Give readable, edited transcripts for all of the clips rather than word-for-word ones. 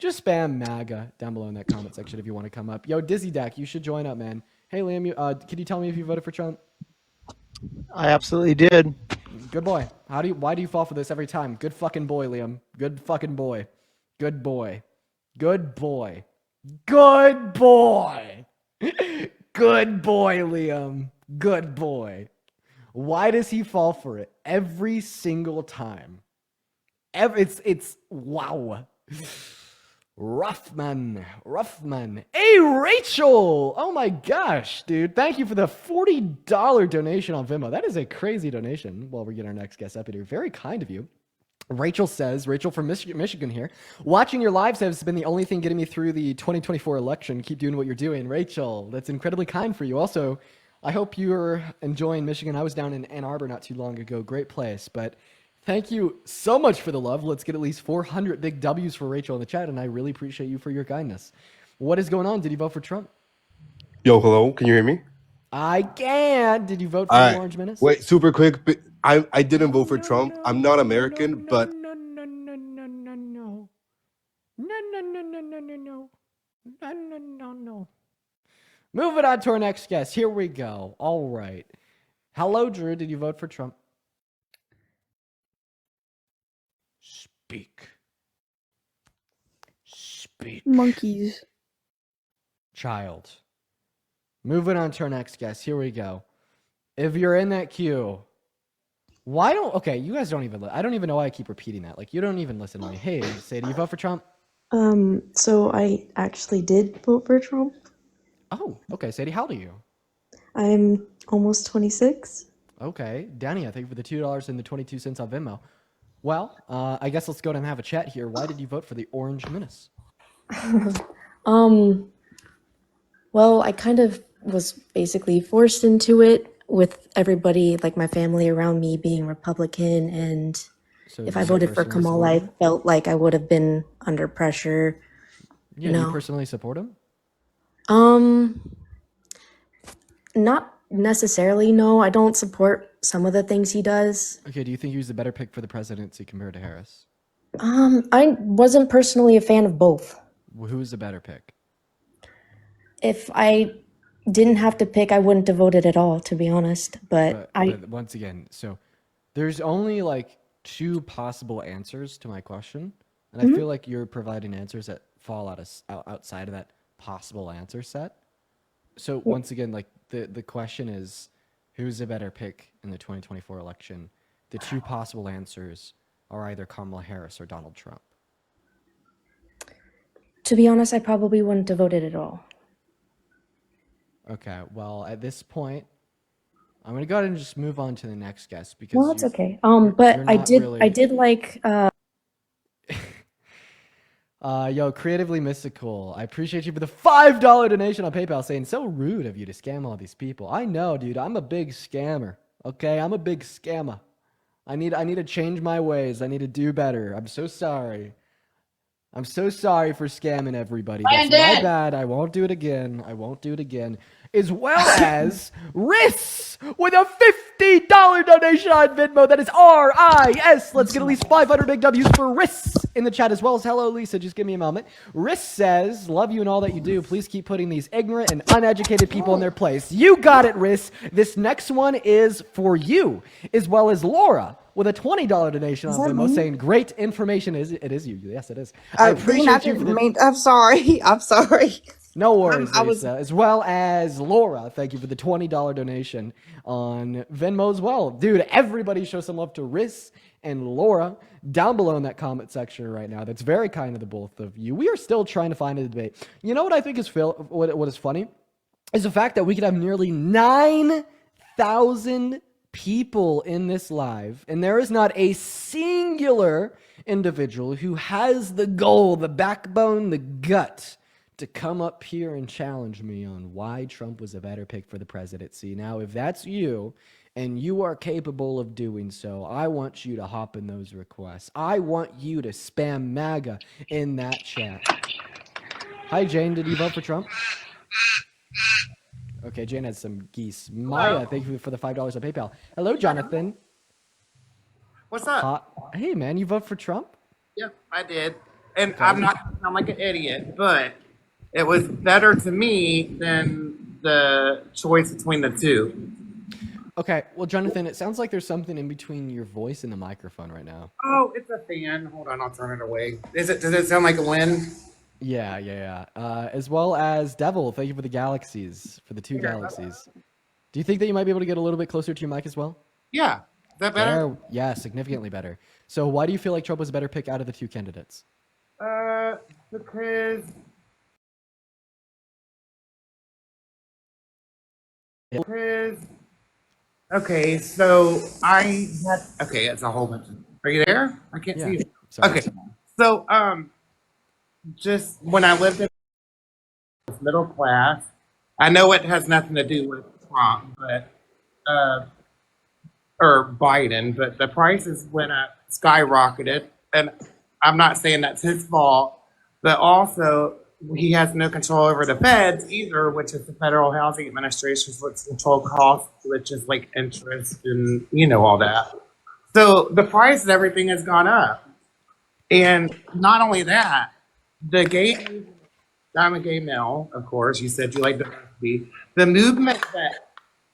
just spam MAGA down below in that comment section if you want to come up. Yo, Dizzy Dak, you should join up, man. Hey, Liam, can you tell me if you voted for Trump? I absolutely did. Good boy. Why do you fall for this every time? Good fucking boy, Liam. Good fucking boy. Good boy. Good boy. Good boy. Good boy, Liam. Good boy. Why does he fall for it every single time? It's wow. Rough man. Hey, Rachel! Oh my gosh, dude. Thank you for the $40 donation on Venmo. That is a crazy donation. Well, we get our next guest up here. Very kind of you. Rachel from Michigan here. Watching your lives has been the only thing getting me through the 2024 election. Keep doing what you're doing. Rachel, that's incredibly kind for you. Also, I hope you're enjoying Michigan. I was down in Ann Arbor not too long ago. Great place. But thank you so much for the love. Let's get at least 400 big W's for Rachel in the chat, and I really appreciate you for your kindness. What is going on? Did you vote for Trump? Yo, hello. Can you hear me? I can. Did you vote for the Orange Menace? Wait, super quick. I didn't vote for Trump. I'm not American, but No. Moving on to our next guest. Here we go. All right. Hello, Drew. Did you vote for Trump? Speak. Monkeys. Child. Moving on to our next guest. Here we go. If you're in that queue, okay, you guys don't even, I don't even know why I keep repeating that. Like, you don't even listen to me. Hey, say, do you vote for Trump? So I actually did vote for Trump. Oh, okay. Sadie, how old are you? I'm almost 26. Okay. Danny, I thank you for the $2 and the 22 cents on Venmo. Well, I guess let's go ahead and have a chat here. Why did you vote for the Orange Menace? Well, I kind of was basically forced into it with everybody, like my family around me being Republican, and So if do I you voted for personally Kamala, support I him? felt like I would have been under pressure. Yeah, do you personally support him? Not necessarily, no. I don't support some of the things he does. Okay, do you think he was the better pick for the presidency compared to Harris? I wasn't personally a fan of both. Who was the better pick? If I didn't have to pick, I wouldn't have voted at all, to be honest. But But once again, so there's only like two possible answers to my question, and I feel like you're providing answers that fall outside of that possible answer set. So once again, like the question is, who's a better pick in the 2024 election? The two possible answers are either Kamala Harris or Donald Trump. to be honest, I probably wouldn't have voted at all. Okay, well, at this point, I'm gonna go ahead and just move on to the next guest because Well, that's okay. But you're I not did really- I did like Yo, Creatively Mystical, I appreciate you for the $5 donation on PayPal saying, so rude of you to scam all these people. I know, dude, I'm a big scammer, okay? I'm a big scammer. I need to change my ways. I need to do better. I'm so sorry. I'm so sorry for scamming everybody. That's my bad. I won't do it again. As well as Riss with a $50 donation on Venmo. That is RIS. Let's get at least 500 big W's for Riss in the chat, as well as hello, Lisa. Just give me a moment. Riss says, love you and all that you do. Please keep putting these ignorant and uneducated people in their place. You got it, Riss. This next one is for you, as well as Laura with a $20 donation on Venmo saying, great information. It is you. Yes, it is. I appreciate you for the... I'm sorry. I'm sorry. No worries, Lisa. As well as Laura, thank you for the $20 donation on Venmo as well. Dude, everybody show some love to Riz and Laura down below in that comment section right now. That's very kind of the both of you. We are still trying to find a debate. You know what I think is what is funny? Is the fact that we could have nearly 9,000 people in this live, and there is not a singular individual who has the goal, the backbone, the gut to come up here and challenge me on why Trump was a better pick for the presidency. Now, if that's you, and you are capable of doing so, I want you to hop in those requests. I want you to spam MAGA in that chat. Hi, Jane. Did you vote for Trump? Okay, Jane has some geese. Maya, thank you for the $5 on PayPal. Hello, Jonathan. What's up? Hey, man, you vote for Trump? Yeah, I did. and I'm not going to sound like an idiot, but it was better to me than the choice between the two. Okay, well, Jonathan, it sounds like there's something in between your voice and the microphone right now. Oh, it's a fan. Hold on, I'll turn it away. Does it sound like a win? Yeah. As well as Devil, thank you for the galaxies, for the 2 galaxies. Do you think that you might be able to get a little bit closer to your mic as well? Yeah. Is that better? There, yeah, significantly better. So why do you feel like Trump was a better pick out of the 2 candidates? Because okay, so okay, it's a whole bunch of, are you there? I can't Yeah. see you. Sorry. Okay. So just when I lived in middle class, I know it has nothing to do with Trump, but or Biden, but the prices went up, skyrocketed, and I'm not saying that's his fault, but also he has no control over the feds either, which is the Federal Housing Administration, which control costs, which is like interest and all that. So the price of everything has gone up, and not only that, the gay. I'm a gay male, of course. You said you like diversity. The movement that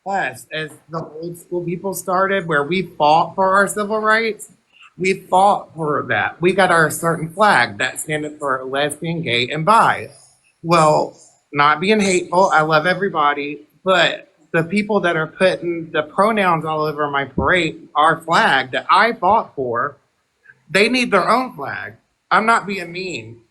us, as the old school people started, where we fought for our civil rights, we fought for that. We got our certain flag that standed for lesbian, gay, and bi. Well, not being hateful, I love everybody, but the people that are putting the pronouns all over my parade, our flag that I fought for, they need their own flag. I'm not being mean.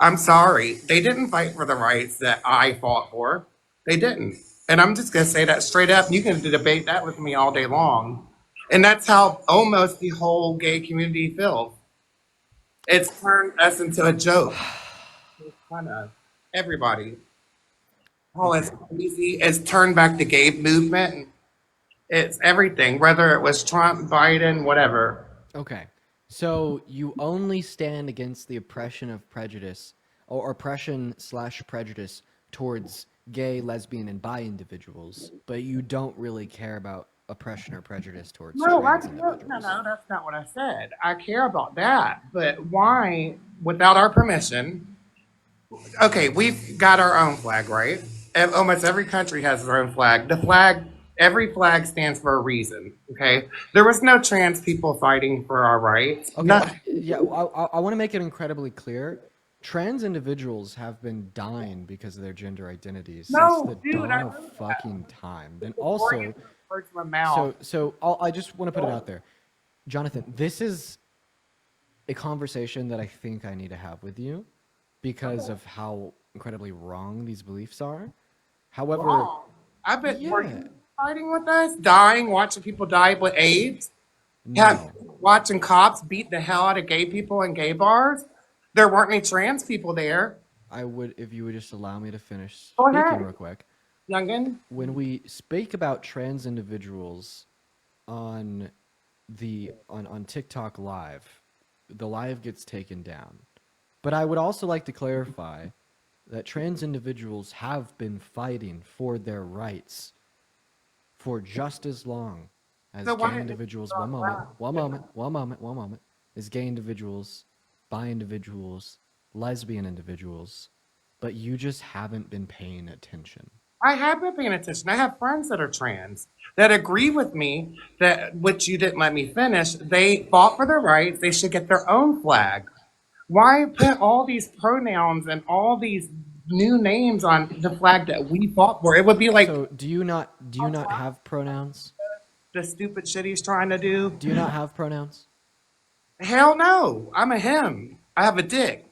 I'm sorry. They didn't fight for the rights that I fought for. They didn't. And I'm just going to say that straight up. You can debate that with me all day long. And that's how almost the whole gay community feels. It's turned us into a joke. It's kind of everybody. Oh, it's crazy. It's turned back the gay movement. It's everything, whether it was Trump, Biden, whatever. Okay. So you only stand against the oppression of prejudice or oppression/prejudice towards gay, lesbian, and bi individuals, but you don't really care about oppression or prejudice towards No, trans individuals. no, that's not what I said. I care about that, but why, without our permission? Okay, we've got our own flag, right? Almost every country has their own flag. Every flag stands for a reason. Okay, there was no trans people fighting for our rights. Okay, Nothing. yeah, I want to make it incredibly clear. Trans individuals have been dying because of their gender identities since the Dude, I dawn know of that. fucking time. Then Before you also, put words in my mouth. I just want to put it out there, Jonathan. This is a conversation that I think I need to have with you because of how incredibly wrong these beliefs are. However, Wrong. I bet were yeah, you fighting with us, dying, watching people die with AIDS. no, Watching cops beat the hell out of gay people in gay bars. There weren't any trans people there. I would if you would just allow me to finish Go speaking ahead, real quick. youngin. When we speak about trans individuals on on TikTok live, the live gets taken down. But I would also like to clarify that trans individuals have been fighting for their rights for just as long as So why gay did individuals. you One moment. As gay individuals, bi individuals, lesbian individuals, but you just haven't been paying attention. I have been paying attention. I have friends that are trans that agree with me that which you didn't let me finish. They fought for their rights. They should get their own flag. Why put all these pronouns and all these new names on the flag that we fought for? It would be like So do you not have pronouns? the stupid shit he's trying to do. Do you not have pronouns? Hell no. I'm a him. I have a dick.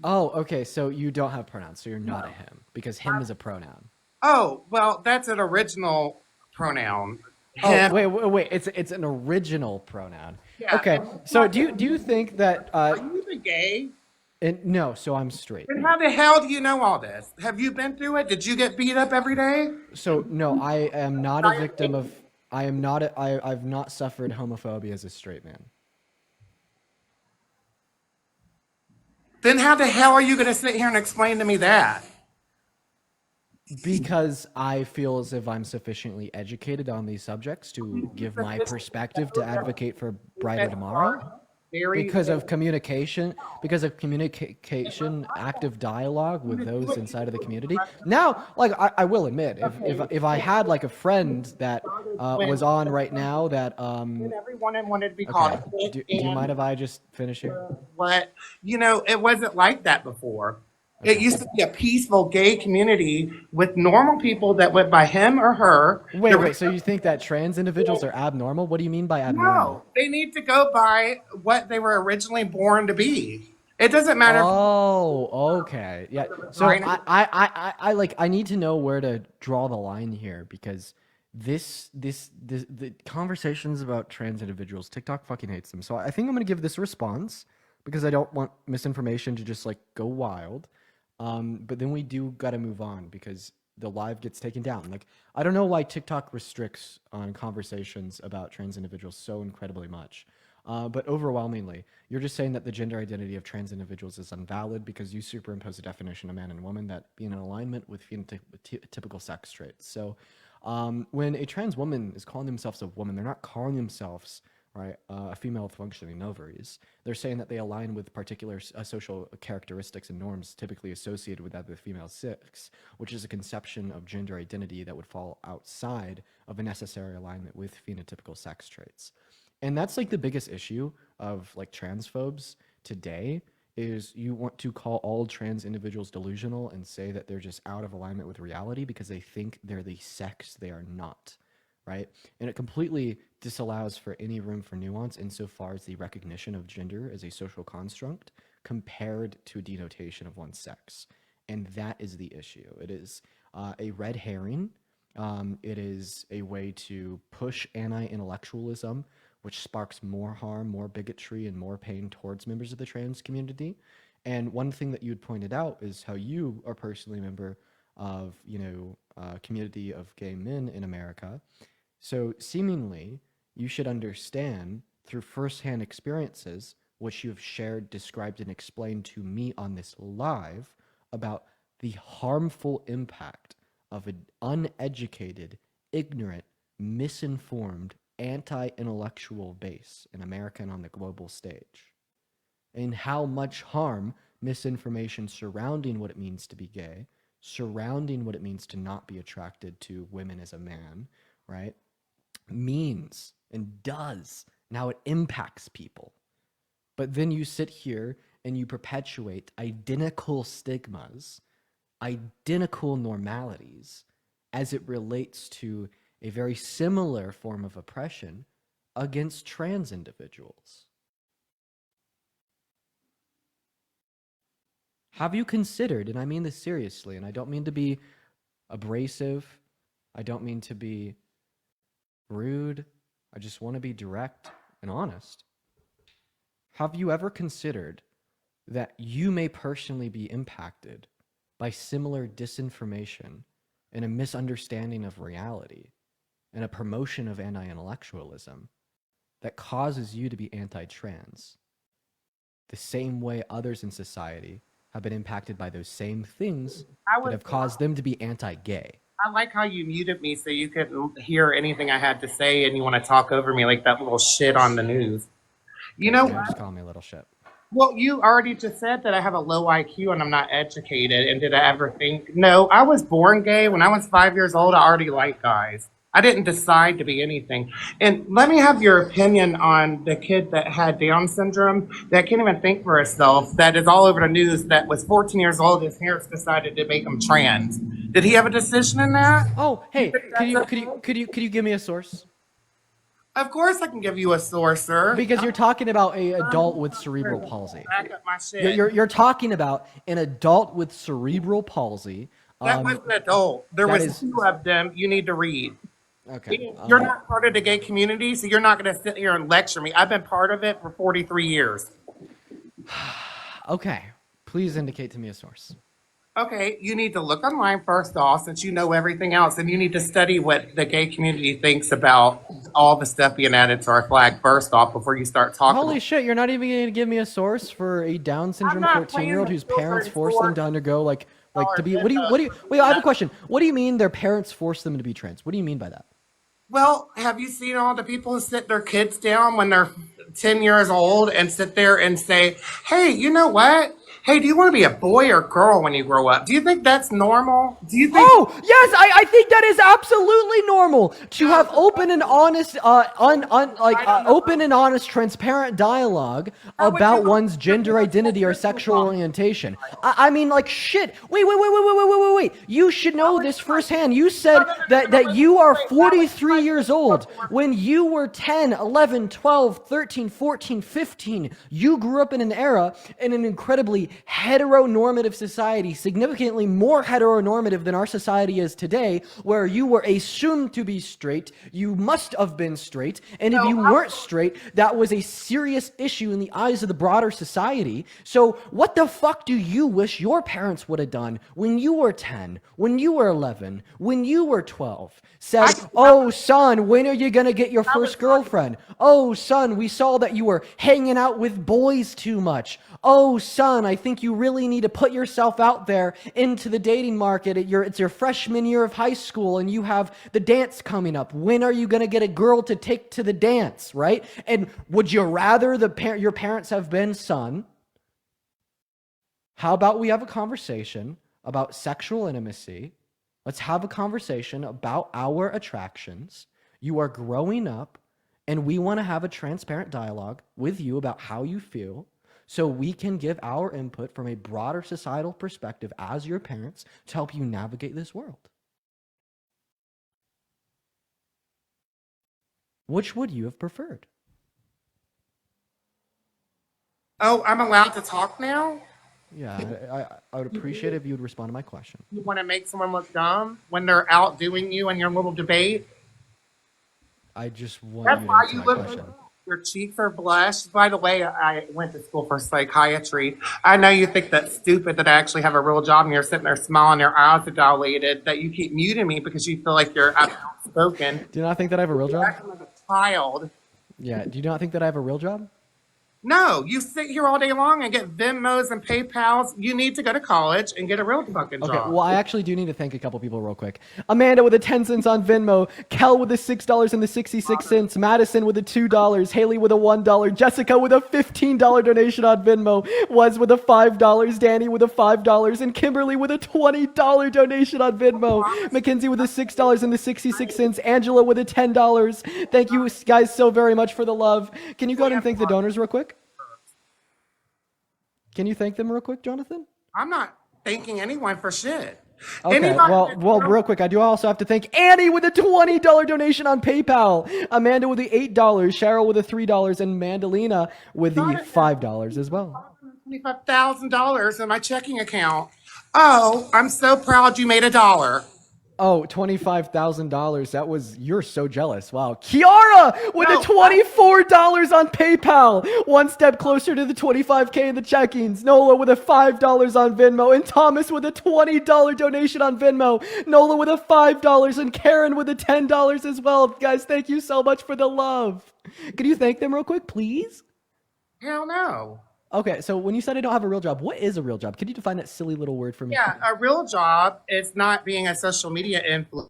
Oh, okay. So you don't have pronouns. So you're not a him because him is a pronoun. Oh, well, that's an original pronoun. Oh, Him. wait. It's an original pronoun. Yeah. Okay. So do you think that Are you even gay? no, so I'm straight. Then how the hell do you know all this? Have you been through it? Did you get beat up every day? So no, I am not a victim of I've not suffered homophobia as a straight man. Then how the hell are you going to sit here and explain to me that? Because I feel as if I'm sufficiently educated on these subjects to give my perspective to advocate for brighter tomorrow. very because of communication, active dialogue with those inside of the community. Now, like I will admit, if I had like a friend that was on right now that when everyone wanted to be called okay, a do bitch you mind and if I just finish here? what, it wasn't like that before. It Okay. used to be a peaceful gay community with normal people that went by him or her. There was Wait. So you think that trans individuals are abnormal? What do you mean by abnormal? no, they need to go by what they were originally born to be. It doesn't matter if Oh, okay. Yeah. So vagina. I need to know where to draw the line here because the conversations about trans individuals, TikTok fucking hates them. So I think I'm gonna give this response because I don't want misinformation to just like go wild. But then we do gotta move on because the live gets taken down. Like I don't know why TikTok restricts on conversations about trans individuals so incredibly much. But overwhelmingly, you're just saying that the gender identity of trans individuals is invalid because you superimpose a definition of man and woman that be in alignment with phenotypical sex traits. So when a trans woman is calling themselves a woman, they're not calling themselves right a female with functioning ovaries. They're saying that they align with particular social characteristics and norms typically associated with that of the female sex, which is a conception of gender identity that would fall outside of a necessary alignment with phenotypical sex traits. And that's like the biggest issue of like transphobes today is you want to call all trans individuals delusional and say that they're just out of alignment with reality because they think they're the sex they are not, right? And it completely disallows for any room for nuance insofar as the recognition of gender as a social construct compared to a denotation of one's sex. And that is the issue. It is a red herring. It is a way to push anti-intellectualism, which sparks more harm, more bigotry, and more pain towards members of the trans community. And one thing that you had pointed out is how you are personally a member of, a community of gay men in America. So seemingly, you should understand through firsthand experiences, which you have shared, described, and explained to me on this live about the harmful impact of an uneducated, ignorant, misinformed, anti-intellectual base in America and on the global stage, and how much harm misinformation surrounding what it means to be gay, surrounding what it means to not be attracted to women as a man, right, means and does, and how it impacts people. But then you sit here and you perpetuate identical stigmas, identical normalities as it relates to a very similar form of oppression against trans individuals. Have you considered, and I mean this seriously, and I don't mean to be abrasive, I don't mean to be rude, I just want to be direct and honest. Have you ever considered that you may personally be impacted by similar disinformation and a misunderstanding of reality and a promotion of anti-intellectualism that causes you to be anti-trans, the same way others in society have been impacted by those same things that have caused them to be anti-gay? I like how you muted me so you couldn't hear anything I had to say and you want to talk over me like that little shit on the news. You know You're what? just calling me a little shit. Well, you already just said that I have a low IQ and I'm not educated. And did I ever think? No, I was born gay. When I was 5 years old, I already liked guys. I didn't decide to be anything. And let me have your opinion on the kid that had Down syndrome that can't even think for herself, that is all over the news, that was 14 years old. His parents decided to make him trans. Did he have a decision in that? Oh, hey, could you give me a source? Of course I can give you a source, sir. Because you're talking about a adult with cerebral palsy. Back up my shit. You're talking about an adult with cerebral palsy. That was an adult. There that was is- two of them. You need to read. Okay. You're not part of the gay community, so you're not going to sit here and lecture me. I've been part of it for 43 years. Okay. Please indicate to me a source. Okay, you need to look online first off, since you know everything else, and you need to study what the gay community thinks about all the stuff being added to our flag first off before you start talking. Holy shit, you're not even going to give me a source for a Down syndrome not 14-year-old playing whose the parents filtered forced them source. to undergo like to be wait, I have a question. What do you mean their parents forced them to be trans? What do you mean by that? Well, have you seen all the people who sit their kids down when they're 10 years old and sit there and say, hey, you know what? Hey, do you want to be a boy or girl when you grow up? Do you think that's normal? Do you think Oh, yes, I think that is absolutely normal to have open and honest, open and honest, transparent dialogue about one's gender identity or sexual orientation. I mean, like, shit. Wait. You should know this firsthand. You said that you are 43 years old. When you were 10, 11, 12, 13, 14, 15, you grew up in an era in an incredibly heteronormative society, significantly more heteronormative than our society is today, where you were assumed to be straight, you must have been straight, and if you weren't straight, that was a serious issue in the eyes of the broader society. So what the fuck do you wish your parents would have done when you were 10, when you were 11, when you were 12? Said, oh, son, when are you going to get your first girlfriend? Oh, son, we saw that you were hanging out with boys too much. Oh, son, I think you really need to put yourself out there into the dating market. It's your freshman year of high school, and you have the dance coming up. When are you going to get a girl to take to the dance, right? And would you rather your parents have been, son, how about we have a conversation about sexual intimacy? Let's have a conversation about our attractions. You are growing up, and we want to have a transparent dialogue with you about how you feel so we can give our input from a broader societal perspective as your parents to help you navigate this world. Which would you have preferred? oh, I'm allowed to talk now? Yeah, I would appreciate it if you would respond to my question. You want to make someone look dumb when they're outdoing you in your little debate? I just want That's you to why answer you my look. question. Your cheeks are blushed. By the way, I went to school for psychiatry. I know you think that's stupid that I actually have a real job and you're sitting there smiling, your eyes are dilated, that you keep muting me because you feel like you're outspoken. Do you not think that I have a real You're job? acting like a child. Yeah, do you not think that I have a real job? No, you sit here all day long and get Venmos and PayPals. You need to go to college and get a real fucking Okay, job. well, I actually do need to thank a couple people real quick. Amanda with a 10 cents on Venmo, Kel with a $6.66, Madison with a $2, Haley with a $1, Jessica with a $15 donation on Venmo, Wes with a $5, Danny with a $5, and Kimberly with a $20 donation on Venmo, Mackenzie with a $6.66, Angela with a $10. Thank you guys so very much for the love. Can you go ahead and thank the donors real quick? Can you thank them real quick, Jonathan? I'm not thanking anyone for shit. Okay, Anybody that- well, real quick, I do also have to thank Annie with a $20 donation on PayPal, Amanda with the $8, Cheryl with the $3, and Mandalina with the $5 as well. $25,000 in my checking account. Oh, I'm so proud you made $1. Oh, $25,000. You're so jealous. Wow. Kiara with the $24 on PayPal. One step closer to the 25K in the checkings. Nola with a $5 on Venmo. And Thomas with a $20 donation on Venmo. Nola with a $5 and Karen with a $10 as well. Guys, thank you so much for the love. Could you thank them real quick, please? Hell no. Okay, so when you said I don't have a real job, what is a real job? Could you define that silly little word for me? Yeah, a real job is not being a social media influencer.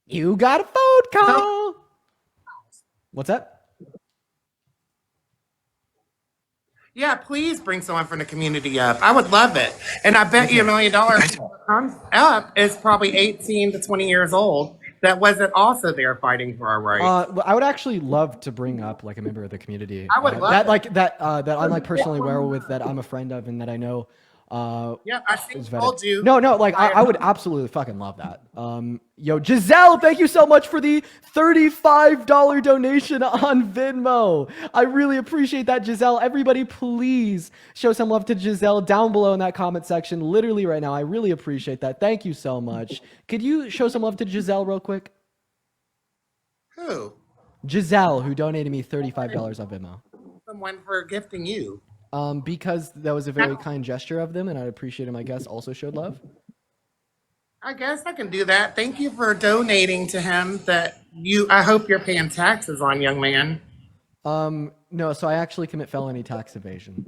You got a phone call. What's that? Yeah, please bring someone from the community up. I would love it. And I bet you $1 million comes up is probably 18 to 20 years old that wasn't also there fighting for our rights. I would actually love to bring up like a member of the community I would love that it. like that I'm like personally aware with, that I'm a friend of, and that I know. Yeah, I think is I vetted. told you. No, like I would absolutely fucking love that. Yo, Giselle, thank you so much for the $35 donation on Venmo. I really appreciate that, Giselle. Everybody, please show some love to Giselle down below in that comment section. Literally right now, I really appreciate that. Thank you so much. Could you show some love to Giselle real quick? Who? Giselle, who donated me $35 on Venmo. Someone for gifting you. Because that was a very kind gesture of them, and I'd appreciate it. My guest also showed love. I guess I can do that. Thank you for donating to him. I hope you're paying taxes on, young man. No, so I actually commit felony tax evasion.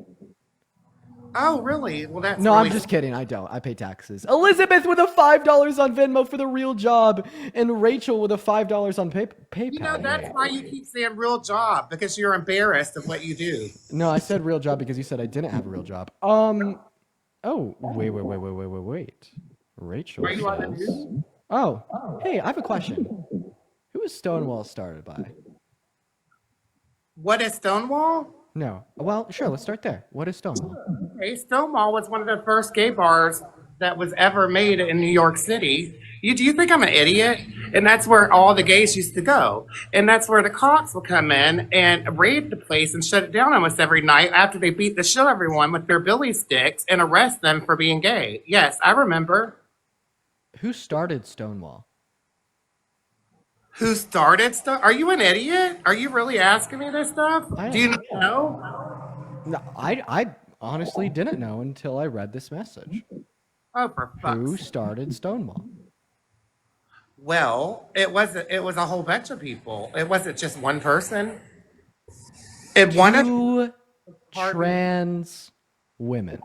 Oh, really? Well, that's No, really I'm just kidding. I don't. I pay taxes. Elizabeth with a $5 on Venmo for the real job, and Rachel with a $5 on PayPal. You know, that's Wait. why you keep saying real job, because you're embarrassed of what you do. No, I said real job because you said I didn't have a real job. Oh, wait. Rachel Are you on the says. news? Oh, hey, I have a question. Who was Stonewall started by? What is Stonewall? No. Well, sure. Let's start there. What is Stonewall? Okay, Stonewall was one of the first gay bars that was ever made in New York City. Do you think I'm an idiot? And that's where all the gays used to go. And that's where the cops would come in and raid the place and shut it down almost every night after they beat the shit out of everyone with their billy sticks and arrest them for being gay. Yes, I remember. Who started Stonewall? Who started stuff? Are you an idiot? Are you really asking me this stuff? Do you know? No, I honestly didn't know until I read this message. Oh, for Who fuck's sake. started Stonewall? Well, it was a whole bunch of people. It wasn't just one person. It one of Two Pardon? trans women.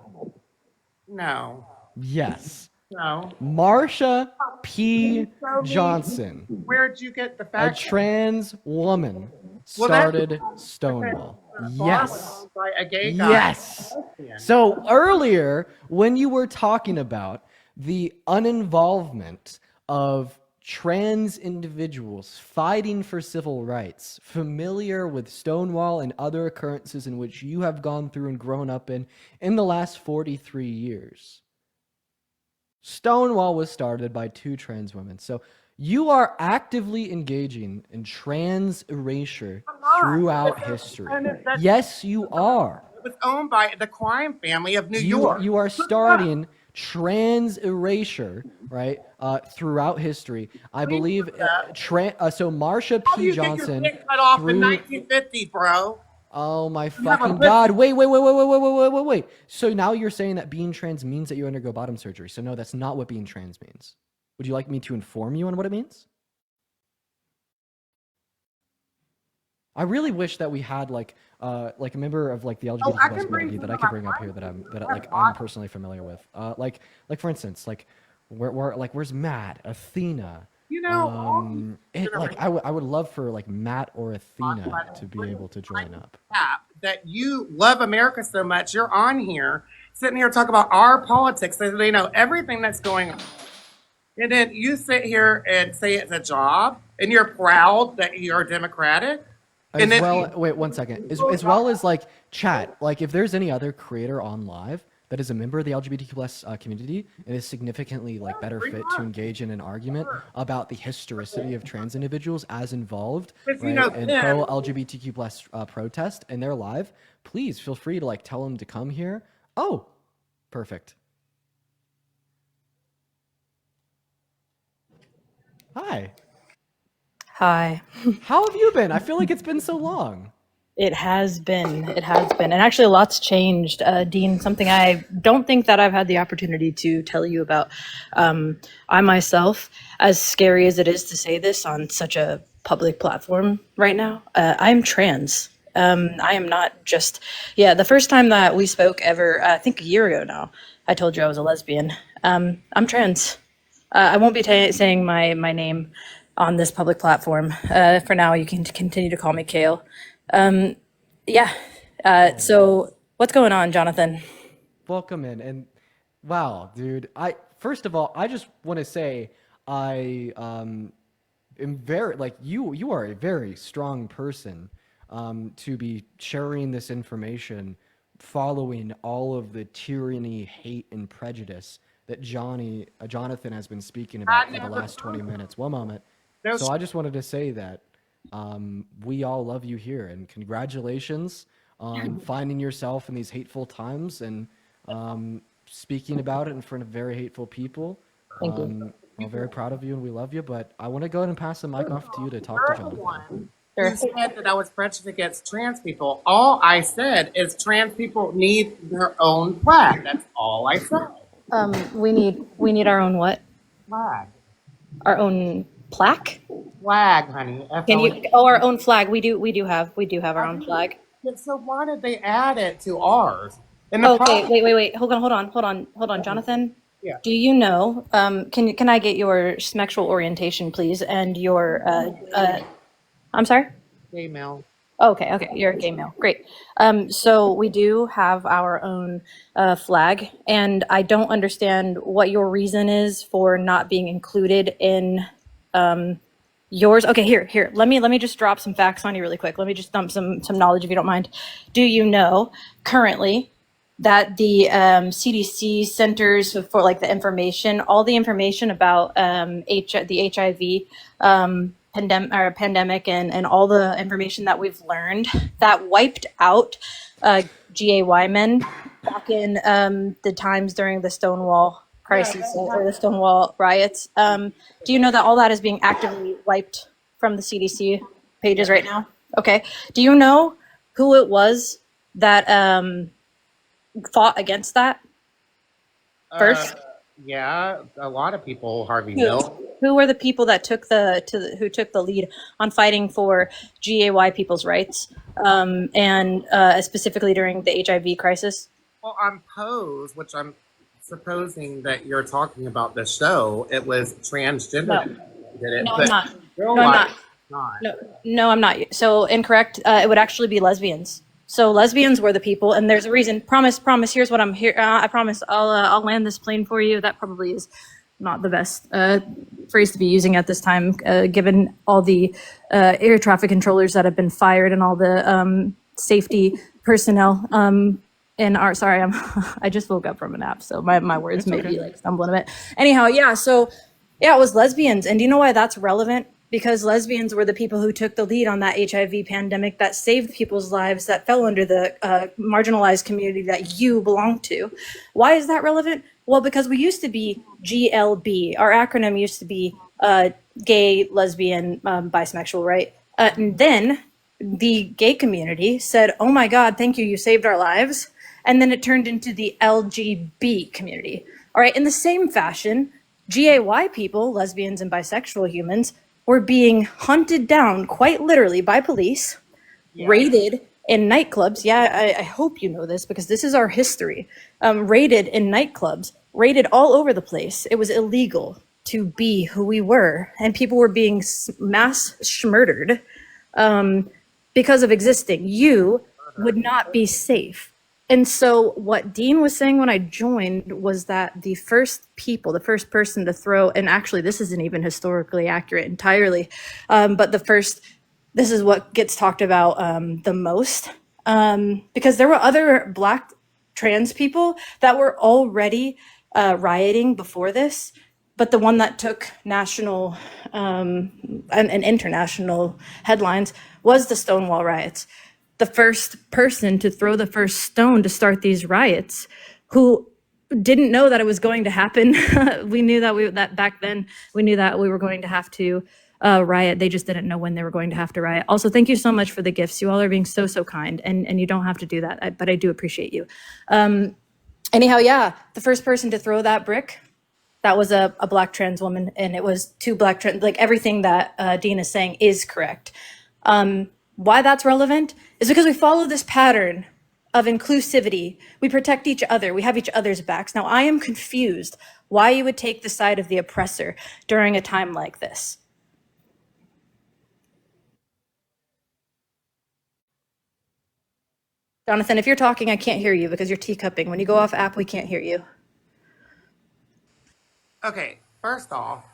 no. Yes. No. Marsha P. Show me. Johnson, Where'd you get the a fact? trans woman, Well, that's- started Stonewall. The bar Yes. was owned by a gay guy. Yes. So earlier, when you were talking about the uninvolvement of trans individuals fighting for civil rights, familiar with Stonewall and other occurrences in which you have gone through and grown up in the last 43 years, Stonewall was started by two trans women. So you are actively engaging in trans erasure throughout history. Yes, you are. It was owned by the crime family of New York. You are starting trans erasure, right? Throughout history, I believe. So Marsha How do P. you Johnson. get your dick cut off in through- 1950, bro? Oh my have a fucking list- god! Wait! So now you're saying that being trans means that you undergo bottom surgery? So no, that's not what being trans means. Would you like me to inform you on what it means? I really wish that we had like a member of like the LGBT I plus can bring community that some I of could my bring up here that friends. I'm personally familiar with. Like for instance, like where's Matt, Athena? You know, I would love for like Matt or Athena to be able to join up. that you love America so much, you're on here, sitting here talking about our politics, so they know everything that's going on. And then you sit here and say it's a job, and you're proud that you're Democratic. And then Wait 1 second. As well as like chat, like if there's any other creator on live that is a member of the LGBTQ plus community and is significantly like better fit to engage in an argument about the historicity of trans individuals as involved, But you right, know, in Tim- pro LGBTQ plus protest and they're live, please feel free to like tell them to come here. Oh, perfect. Hi. Hi. How have you been? I feel like it's been so long. It has been. It has been. And actually, a lot's changed. Dean, something I don't think that I've had the opportunity to tell you about. I myself, as scary as it is to say this on such a public platform right now, I'm trans. I am not just, the first time that we spoke ever, I think a year ago now, I told you I was a lesbian. I'm trans. I won't be saying my name on this public platform. For now, you can continue to call me Kale. So what's going on, Jonathan? Welcome in. And wow, dude. First of all, I just want to say I am very like you are a very strong person to be sharing this information following all of the tyranny, hate, and prejudice that Jonathan has been speaking about for the last 20 minutes. One moment. So I just wanted to say that we all love you here, and congratulations on finding yourself in these hateful times and speaking about it in front of very hateful people. Thank you. We're very proud of you and we love you, but I want to go ahead and pass the mic off to you to talk to Jonathan. You said that I was prejudiced against trans people. All I said is trans people need their own flag. That's all I said. We need our own what? Flag. Our own plaque? Flag, honey. Can you? Oh, our own flag. We do have our own flag. So why did they add it to ours? And the Okay, problem, wait. Hold on, Jonathan. yeah, Do you know? Can I get your sexual orientation, please, and your I'm sorry. gay male. Okay, you're a gay male. Great. So we do have our own flag, and I don't understand what your reason is for not being included in yours. Okay, here. Let me just drop some facts on you really quick. Let me just dump some knowledge if you don't mind. Do you know currently that the CDC centers for like the information, all the information about the HIV pandemic and all the information that we've learned that wiped out GAY men back in the times during the Stonewall crisis or the Stonewall riots. Do you know that all that is being actively wiped from the CDC pages right now? Okay. Do you know who it was that fought against that first? Yeah, a lot of people, Harvey Who? Milk. Who were the people that who took the lead on fighting for GAY people's rights, and specifically during the HIV crisis? Well, on Pose, which I'm supposing that you're talking about the show, it was transgender No, people who did it, no, I'm but not. real No, I'm life, not. it's not. No, I'm not. So incorrect. It would actually be lesbians. So lesbians were the people, and there's a reason. Promise. Here's what I'm here. I promise. I'll land this plane for you. That probably is not the best phrase to be using at this time, given all the air traffic controllers that have been fired and all the safety personnel. In our sorry, I just woke up from a nap, so my words may be like stumbling a bit. Anyhow, yeah. So yeah, it was lesbians, and do you know why that's relevant? Because lesbians were the people who took the lead on that HIV pandemic that saved people's lives that fell under the marginalized community that you belong to. Why is that relevant? Well, because we used to be GLB. Our acronym used to be gay, lesbian, bisexual, right? And then the gay community said, oh my God, thank you, you saved our lives. And then it turned into the LGB community. All right, in the same fashion, GAY people, lesbians and bisexual humans, were being hunted down quite literally by police, raided in nightclubs. Yeah, I hope you know this because this is our history. Raided in nightclubs, raided all over the place. It was illegal to be who we were, and people were being mass murdered because of existing. You would not be safe. And so what Dean was saying when I joined was that the first person to throw, and actually this isn't even historically accurate entirely, but this is what gets talked about the most, because there were other Black trans people that were already rioting before this, but the one that took national and international headlines was the Stonewall riots. The first person to throw the first stone to start these riots, who didn't know that it was going to happen. We knew that back then we knew that we were going to have to riot. They just didn't know when they were going to have to riot. Also, thank you so much for the gifts. You all are being so kind, and you don't have to do that, but I do appreciate you. Anyhow, yeah, the first person to throw that brick, that was a Black trans woman, and it was two Black trans, like everything that Dean is saying is correct. Why that's relevant is because we follow this pattern of inclusivity. We protect each other. We have each other's backs. Now, I am confused why you would take the side of the oppressor during a time like this. Jonathan, if you're talking, I can't hear you because you're teacupping. When you go off app, we can't hear you. Okay, first off,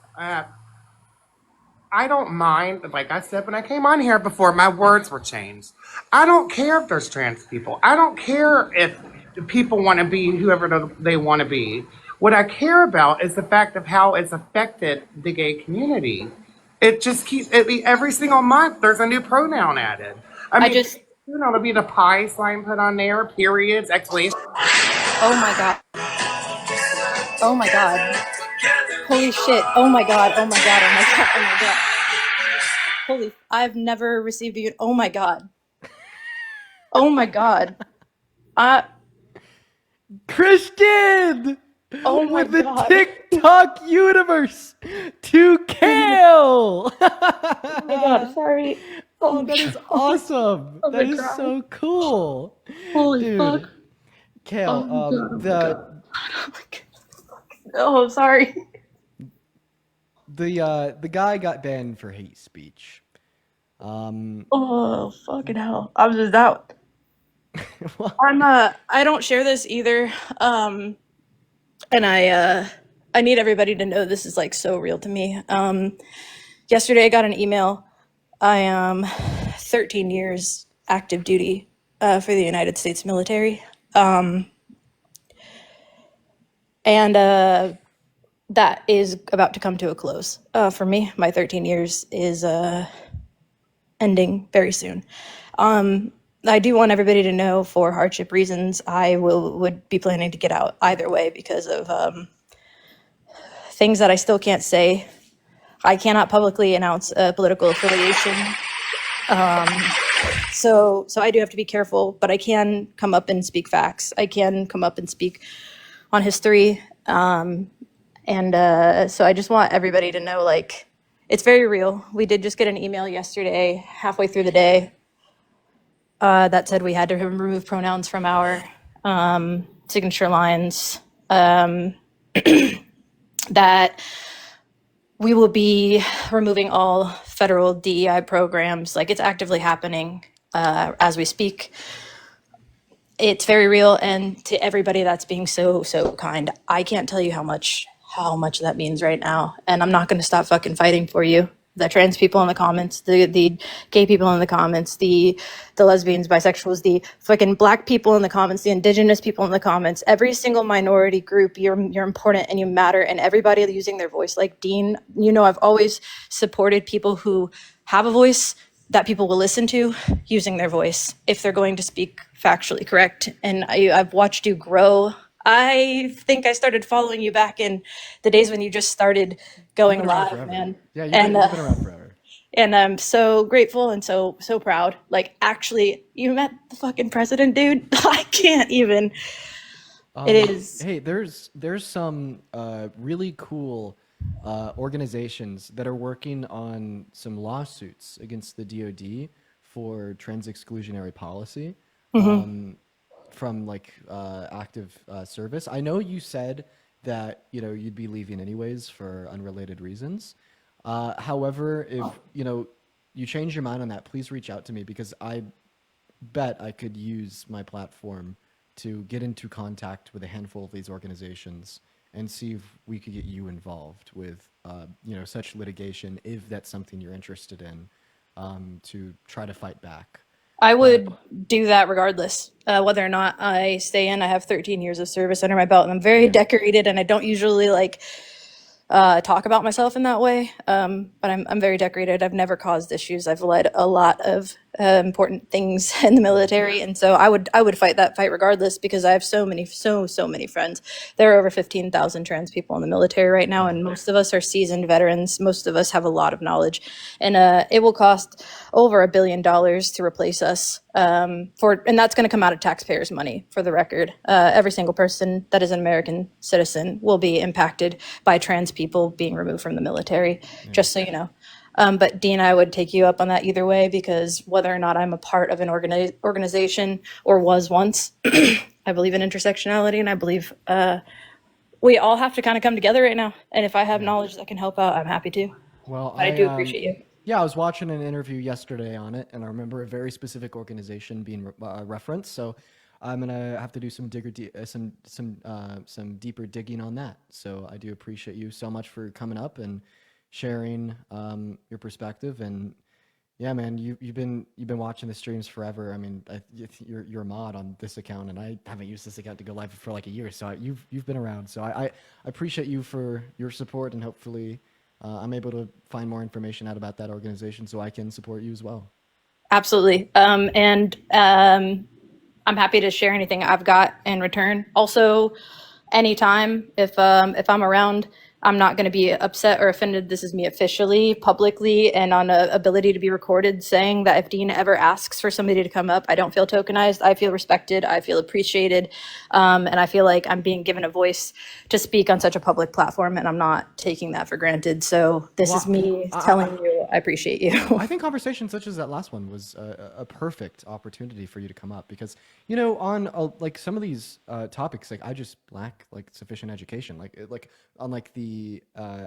I don't mind, like I said when I came on here before, my words were changed. I don't care if there's trans people. I don't care if people want to be whoever they want to be. What I care about is the fact of how it's affected the gay community. It just keeps, every single month there's a new pronoun added. It'll be the pi sign put on there, periods, exclamation. Oh my God. Oh my God. Holy shit. Oh my God. Oh my God. Oh my God. Oh my God. Holy, I've never received a, oh my God. Oh my God. Christian! Oh my with the God. TikTok universe to Kale! Oh my God, sorry. Oh, that is awesome. Oh That my is God. so cool. Holy Dude. fuck. Kale, Oh my god. Oh, sorry. the guy got banned for hate speech. Um, Oh, fucking hell. I'm just out. well, I don't share this either. And I need everybody to know this is like so real to me. Yesterday I got an email. I am 13 years active duty for the United States military. And that is about to come to a close. For me, my 13 years is ending very soon. I do want everybody to know, for hardship reasons, I would be planning to get out either way because of things that I still can't say. I cannot publicly announce a political affiliation. So I do have to be careful, but I can come up and speak facts. I can come up and speak on history. So I just want everybody to know, like, it's very real. We did just get an email yesterday, halfway through the day, that said we had to remove pronouns from our signature lines, that we will be removing all federal DEI programs. Like, it's actively happening as we speak. It's very real, and to everybody that's being so kind, I can't tell you how much that means right now. And I'm not going to stop fucking fighting for you. The trans people in the comments, the gay people in the comments, the lesbians, bisexuals, the fucking black people in the comments, the indigenous people in the comments, every single minority group, you're important and you matter, and everybody using their voice. Like Dean, you know, I've always supported people who have a voice that people will listen to, using their voice if they're going to speak factually correct. And I've watched you grow. I think I started following you back in the days when you just started going you've been around live, forever. man. Yeah, And you've been around forever. and I'm so grateful and so proud. Like, actually, you met the fucking president, dude. I can't even. It is. Hey, there's some really cool organizations that are working on some lawsuits against the DoD for trans exclusionary policy from like active service. I know you said that you'd be leaving anyways for unrelated reasons. However, if you change your mind on that, please reach out to me, because I bet I could use my platform to get into contact with a handful of these organizations and see if we could get you involved with such litigation, if that's something you're interested in, to try to fight back. I would do that regardless, whether or not I stay in. I have 13 years of service under my belt, and I'm very decorated, and I don't usually talk about myself in that way. But I'm very decorated. I've never caused issues. I've led a lot of important things in the military, and so I would fight that fight regardless, because I have so many friends. There are over 15,000 trans people in the military right now, and most of us are seasoned veterans. Most of us have a lot of knowledge, and it will cost over $1 billion to replace us. And that's going to come out of taxpayers' money, for the record. Every single person that is an American citizen will be impacted by trans people being removed from the military, just so you know. But Dean, I would take you up on that either way, because whether or not I'm a part of an organization, or was once, I believe in intersectionality, and I believe we all have to kind of come together right now. And if I have knowledge that can help out, I'm happy to. Well, But I do appreciate you. Yeah, I was watching an interview yesterday on it, and I remember a very specific organization being referenced. So I'm gonna have to do some some deeper digging on that. So I do appreciate you so much for coming up and sharing your perspective. And yeah, man, you've been watching the streams forever. I mean, you're a mod on this account, and I haven't used this account to go live for like a year. So you've been around. So I appreciate you for your support, and hopefully I'm able to find more information out about that organization so I can support you as well. Absolutely. I'm happy to share anything I've got in return. Also, anytime if I'm around, I'm not going to be upset or offended. This is me officially, publicly, and on a ability to be recorded saying that if Dean ever asks for somebody to come up, I don't feel tokenized. I feel respected. I feel appreciated. And I feel like I'm being given a voice to speak on such a public platform, and I'm not taking that for granted. So this is me telling you I appreciate you. I think conversations such as that last one was a perfect opportunity for you to come up because, you know, on like some of these topics, like I just lack like sufficient education, like on like the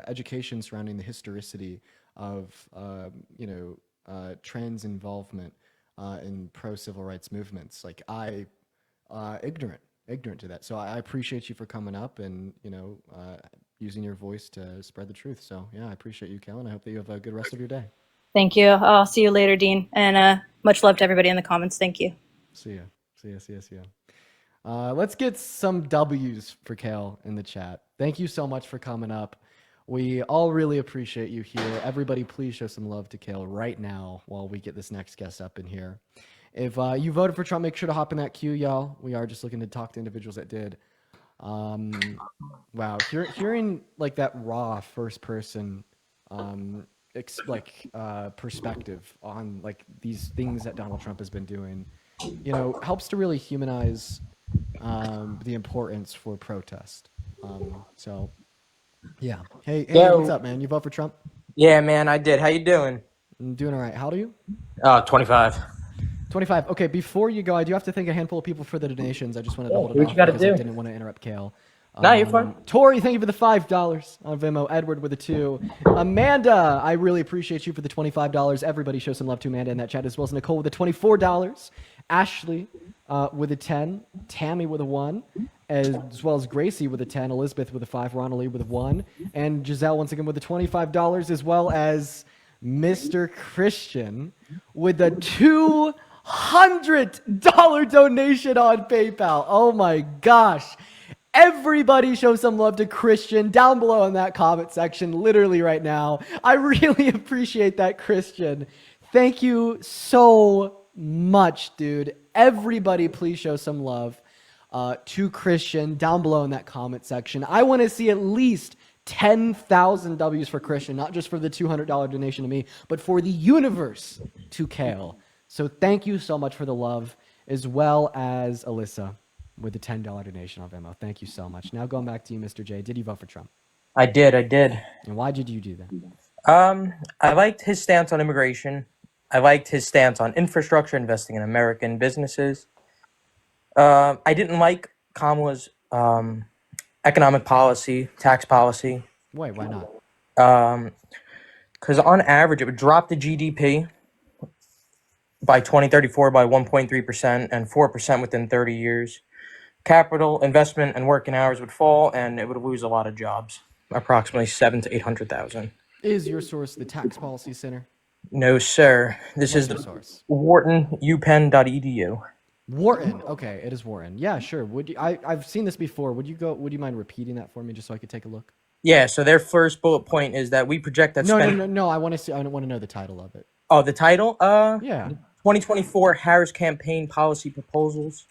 education surrounding the historicity of, trans involvement in pro-civil rights movements. Like ignorant to that. So I appreciate you for coming up and, using your voice to spread the truth. So yeah, I appreciate you, Kellen. I hope that you have a good rest of your day. Thank you. I'll see you later, Dean. And much love to everybody in the comments. Thank you. See ya. See ya. Let's get some W's for Kale in the chat. Thank you so much for coming up. We all really appreciate you here. Everybody, please show some love to Kale right now while we get this next guest up in here. If you voted for Trump, make sure to hop in that queue, y'all. We are just looking to talk to individuals that did. Wow, hearing like that raw first person perspective on like these things that Donald Trump has been doing, helps to really humanize the importance for protest. So yeah. Hey, what's up, man? You vote for Trump? Yeah, man, I did. How you doing? I'm doing all right. How old are you? 25. 25. Okay, before you go, I do have to thank a handful of people for the donations. I just wanted to hold it what off you gotta because I do. didn't want to interrupt Kale. No, you're fine. Tori, thank you for the $5 on Venmo. Edward with a 2. Amanda, I really appreciate you for the $25. Everybody show some love to Amanda in that chat, as well as Nicole with the $24. Ashley with a 10. Tammy with a 1. As well as Gracie with a 10. Elizabeth with a 5. Ronald with a 1. And Giselle once again with the $25, as well as Mr. Christian with a $200 donation on PayPal. Oh my gosh. Everybody show some love to Christian down below in that comment section, literally right now. I really appreciate that, Christian. Thank you so much, dude. Everybody, please show some love to Christian down below in that comment section. I want to see at least 10,000 W's for Christian, not just for the $200 donation to me, but for the universe to Kale. So thank you so much for the love, as well as Alyssa with the $10 donation on Venmo. Thank you so much. Now going back to you, Mr. J. Did you vote for Trump? I did. And why did you do that? I liked his stance on immigration. I liked his stance on infrastructure, investing in American businesses. I didn't like Kamala's economic policy, tax policy. Wait, why not? Because on average, it would drop the GDP by 2034 by 1.3% and 4% within 30 years. Capital investment and working hours would fall, and it would lose a lot of jobs, approximately 700,000 to 800,000. Is your source the Tax Policy Center? No, sir. This is the source. WhartonUpenn.edu. Wharton. Okay, it is Wharton. Yeah, sure. Would you? I've seen this before. Would you mind repeating that for me, just so I could take a look? Yeah. So their first bullet point is that we project that. No. I want to see. I want to know the title of it. Oh, the title. Yeah. 2024 Harris Campaign Policy Proposals.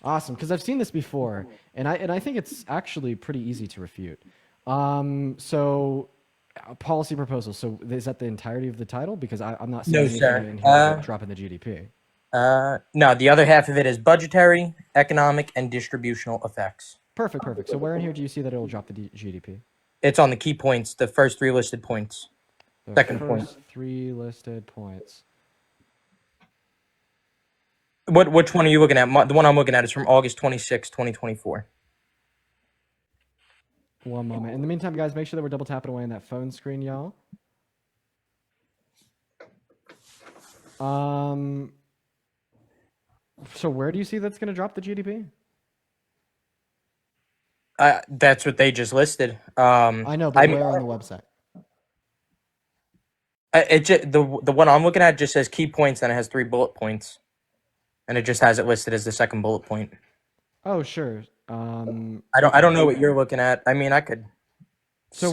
Awesome, because I've seen this before, and I think it's actually pretty easy to refute. So, policy proposals. So, is that the entirety of the title? Because I'm not seeing anything in here about dropping the GDP. No, the other half of it is budgetary, economic, and distributional effects. Perfect. So, where in here do you see that it'll drop the GDP? It's on the key points, the first 3 listed points. Second point. 3 listed points. Which one are you looking at? The one I'm looking at is from August 26, 2024. One moment. In the meantime, guys, make sure that we're double tapping away on that phone screen, y'all. So where do you see that's going to drop the GDP? That's what they just listed. I know, but where on the website? The one I'm looking at just says key points, and it has 3 bullet points. And it just has it listed as the second bullet point. Oh, sure. I don't know what you're looking at. I mean, I could. So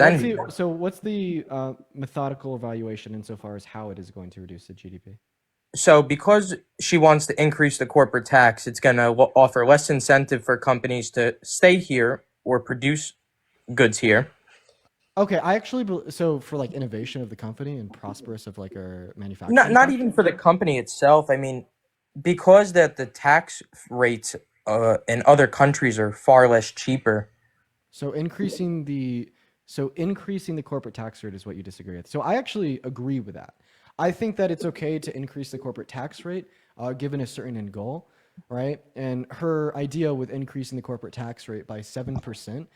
what's the methodical evaluation insofar as how it is going to reduce the GDP? So because she wants to increase the corporate tax, it's going to offer less incentive for companies to stay here or produce goods here. Okay, I actually so for like innovation of the company and prosperous of like our Not manufacturing not even sector. for the company itself. I mean, because that the tax rates in other countries are far less cheaper. So increasing the corporate tax rate is what you disagree with. So I actually agree with that. I think that it's okay to increase the corporate tax rate given a certain end goal, right? And her idea with increasing the corporate tax rate by 7%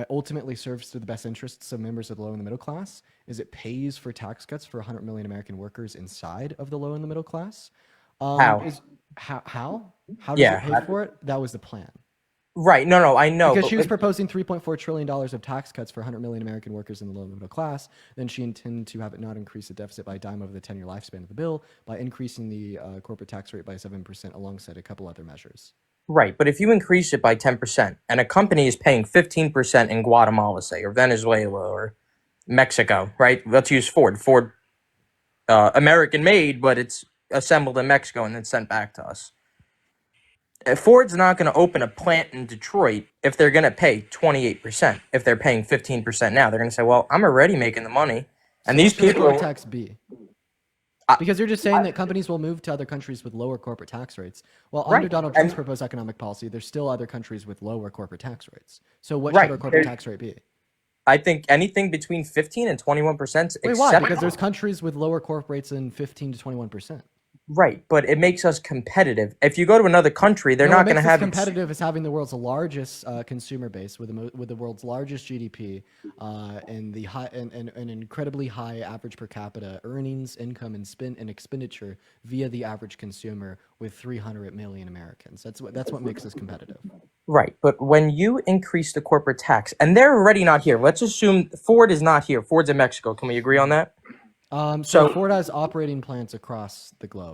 ultimately serves to the best interests of members of the low and the middle class, is it pays for tax cuts for 100 million American workers inside of the low and the middle class. How? Is how does it pay Yeah. for it? That was the plan. Right. No, I know. Because But she was proposing $3.4 trillion of tax cuts for 100 million American workers in the low and middle class. Then she intended to have it not increase the deficit by a dime over the 10-year lifespan of the bill by increasing the corporate tax rate by 7% alongside a couple other measures. right. But if you increase it by 10% and a company is paying 15% in Guatemala, say, or Venezuela or Mexico, right? Let's use Ford. Ford, American made, but it's assembled in Mexico and then sent back to us. Ford's not going to open a plant in Detroit if they're going to pay 28%. If they're paying 15% now, they're going to say, well, I'm already making the money. And So these what should the people corporate are, tax be? I- Because you're just saying that companies will move to other countries with lower corporate tax rates. Well, under right. Donald Trump's And proposed economic policy, there's still other countries with lower corporate tax rates. So what should right. our corporate tax rate be? I think anything between 15 and 21% is Wait, why? Because acceptable. there's countries with lower corporate rates than 15 to 21%. Right, but it makes us competitive. If you go to another country, they're No, what not going to makes us have competitive is having the world's largest consumer base with with the world's largest GDP and the high and an incredibly high average per capita earnings, income, and expenditure via the average consumer with 300 million Americans. That's what makes us competitive. right. But when you increase the corporate tax, and they're already not here, let's assume Ford is not here. Ford's in Mexico. Can we agree on that? So So Ford has operating plants across the globe.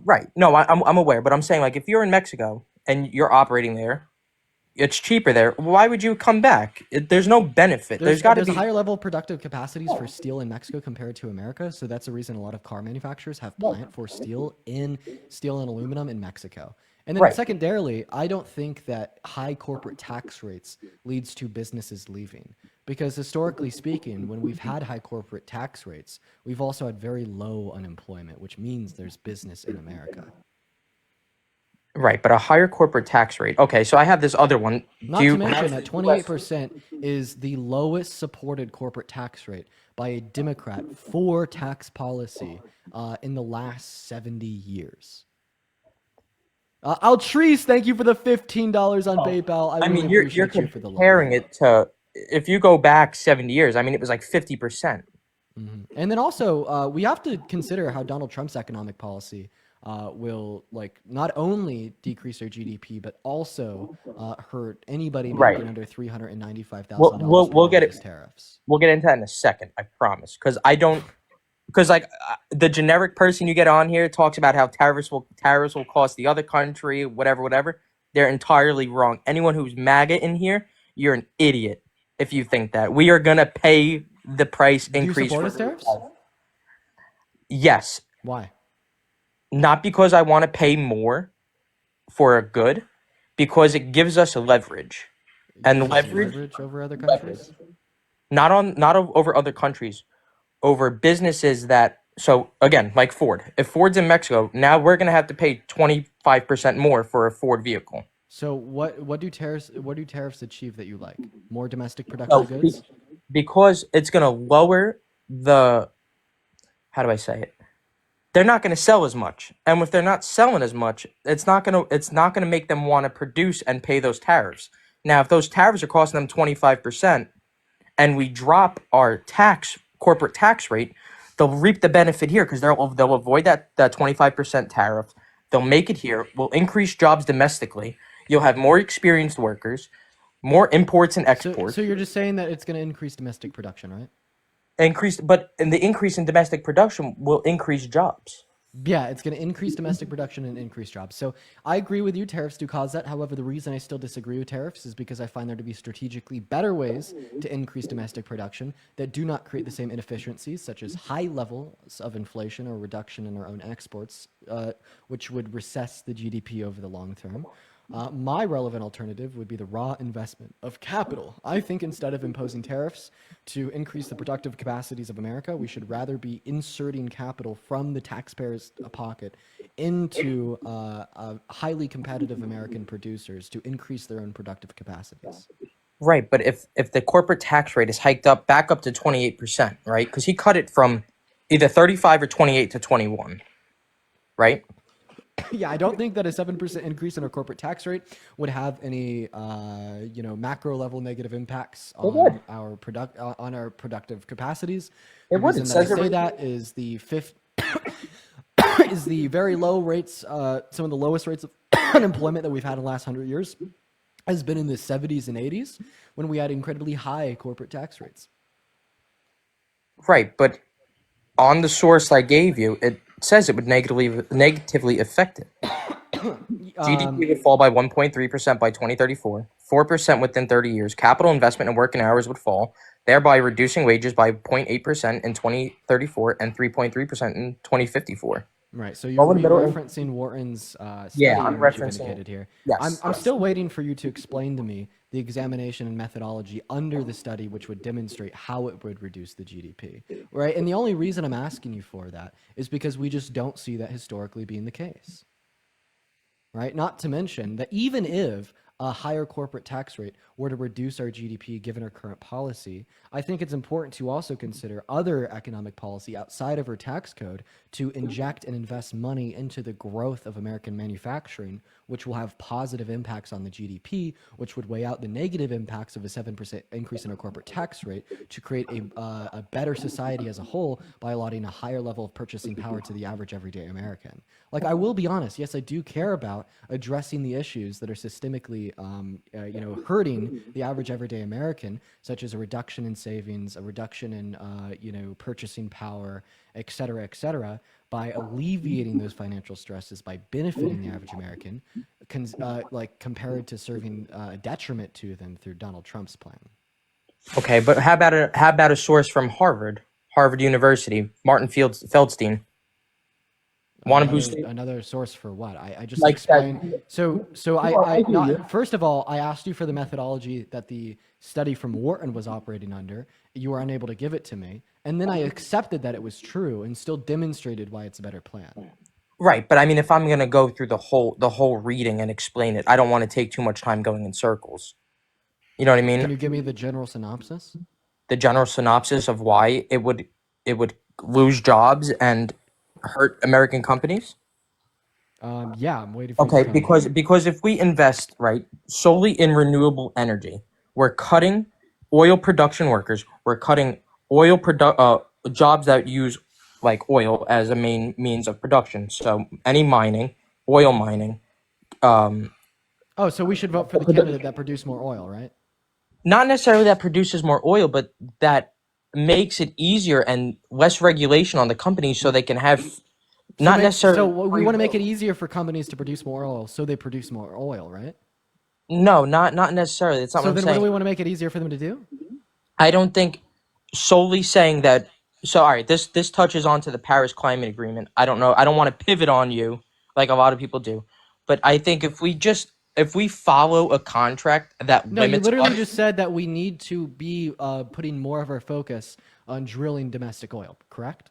right. No, I'm aware, but I'm saying like if you're in Mexico and you're operating there, it's cheaper there. Why would you come back? There's no benefit. There's got to There's a be higher level of productive capacities for steel in Mexico compared to America, so that's the reason a lot of car manufacturers have plant for steel and aluminum in Mexico. And then right. secondarily, I don't think that high corporate tax rates leads to businesses leaving. Because historically speaking, when we've had high corporate tax rates, we've also had very low unemployment, which means there's business in America. Right, but a higher corporate tax rate. Okay, so I have this other one. Not to mention that 28% is the lowest supported corporate tax rate by a Democrat for tax policy in the last 70 years. Altrice, thank you for the $15 on PayPal. I really you're appreciate you for the love. comparing it to if you go back 70 years. I mean, it was like 50%. And then also, we have to consider how Donald Trump's economic policy will like not only decrease our GDP, but also hurt anybody Right. making under $395,000 We'll get these it. tariffs. We'll get into that in a second. I promise. Because like the generic person you get on here talks about how tariffs will cost the other country whatever. They're entirely wrong. Anyone who's MAGA in here, you're an idiot if you think that we are gonna pay the price Do you increase. support his tariffs? Yes, Why? not because I want to pay more for a good, because it gives us leverage, and Gives us leverage over other countries. not over other countries, over businesses that. So again, like Ford, if Ford's in Mexico, now we're gonna have to pay 25% more for a Ford vehicle. So what do tariffs achieve that you like? More domestic production So of goods? because it's gonna lower the, how do I say it? They're not gonna sell as much, and if they're not selling as much, it's not gonna make them want to produce and pay those tariffs. Now, if those tariffs are costing them 25%, and we drop our corporate tax rate, they'll reap the benefit here because they'll avoid that 25% tariff. They'll make it here. We'll increase jobs domestically. You'll have more experienced workers, more imports and exports. So you're just saying that it's going to increase domestic production, right? The increase in domestic production will increase jobs. Yeah, it's going to increase domestic production and increase jobs. So I agree with you. Tariffs do cause that. However, the reason I still disagree with tariffs is because I find there to be strategically better ways to increase domestic production that do not create the same inefficiencies, such as high levels of inflation or reduction in our own exports, which would recess the GDP over the long term. My relevant alternative would be the raw investment of capital. I think instead of imposing tariffs to increase the productive capacities of America, we should rather be inserting capital from the taxpayer's pocket into highly competitive American producers to increase their own productive capacities. Right, but if the corporate tax rate is hiked up back up to 28%, right? Because he cut it from either 35 or 28 to 21, right? Yeah, I don't think that a 7% increase in our corporate tax rate would have any, macro level negative impacts on our productive capacities. It The would. reason It that I says it say right. that is the fifth is the very low rates, some of the lowest rates of unemployment that we've had in the last 100 years has been in the 70s and 80s when we had incredibly high corporate tax rates. Right, but on the source I gave you, it says it would negatively affect it. GDP would fall by 1.3% by 2034, 4% within 30 years. Capital investment and working hours would fall, thereby reducing wages by 0.8% in 2034 and 3.3% in 2054. Right. So Low you're and middle income. referencing Wharton's Yeah, study, I'm which you've referencing. indicated here. Yes. I'm still waiting for you to explain to me the examination and methodology under the study, which would demonstrate how it would reduce the GDP. Right. And the only reason I'm asking you for that is because we just don't see that historically being the case. Right. Not to mention that even if a higher corporate tax rate were to reduce our GDP given our current policy, I think it's important to also consider other economic policy outside of our tax code to inject and invest money into the growth of American manufacturing, which will have positive impacts on the GDP, which would weigh out the negative impacts of a 7% increase in our corporate tax rate to create a better society as a whole by allotting a higher level of purchasing power to the average everyday American. Like, I will be honest, yes, I do care about addressing the issues that are systemically hurting the average everyday American, such as a reduction in savings, a reduction in, purchasing power, et cetera, by alleviating those financial stresses, by benefiting the average American, compared to serving a detriment to them through Donald Trump's plan. Okay, but how about a source from Harvard University, Martin Feldstein? Want to boost Another source for what? I just like that? explained. So I not first of all, I asked you for the methodology that the study from Wharton was operating under. You were unable to give it to me, and then I accepted that it was true and still demonstrated why it's a better plan. Right, but I mean, if I'm gonna go through the whole reading and explain it, I don't want to take too much time going in circles. You know what I mean? Can you give me the general synopsis? The general synopsis of why it would lose jobs and hurt American companies? Yeah, I'm waiting for you to Okay, tell me. because if we invest right solely in renewable energy, we're cutting oil production workers. We're cutting jobs that use like oil as a main means of production. So any mining, oil mining, Oh, so we should vote for the candidate that produced more oil, right? not necessarily that produces more oil, but that makes it easier and less regulation on the companies, so they can have not necessarily. So we want to make it easier for companies to produce more oil, so they produce more oil, right? No, not necessarily. That's not So what I'm then, what do saying. we want to make it easier for them to do? I don't think solely saying that. So, all right, this touches onto the Paris Climate Agreement. I don't know. I don't want to pivot on you like a lot of people do, but I think if we follow a contract that No, you limits literally us, just said that we need to be putting more of our focus on drilling domestic oil, correct?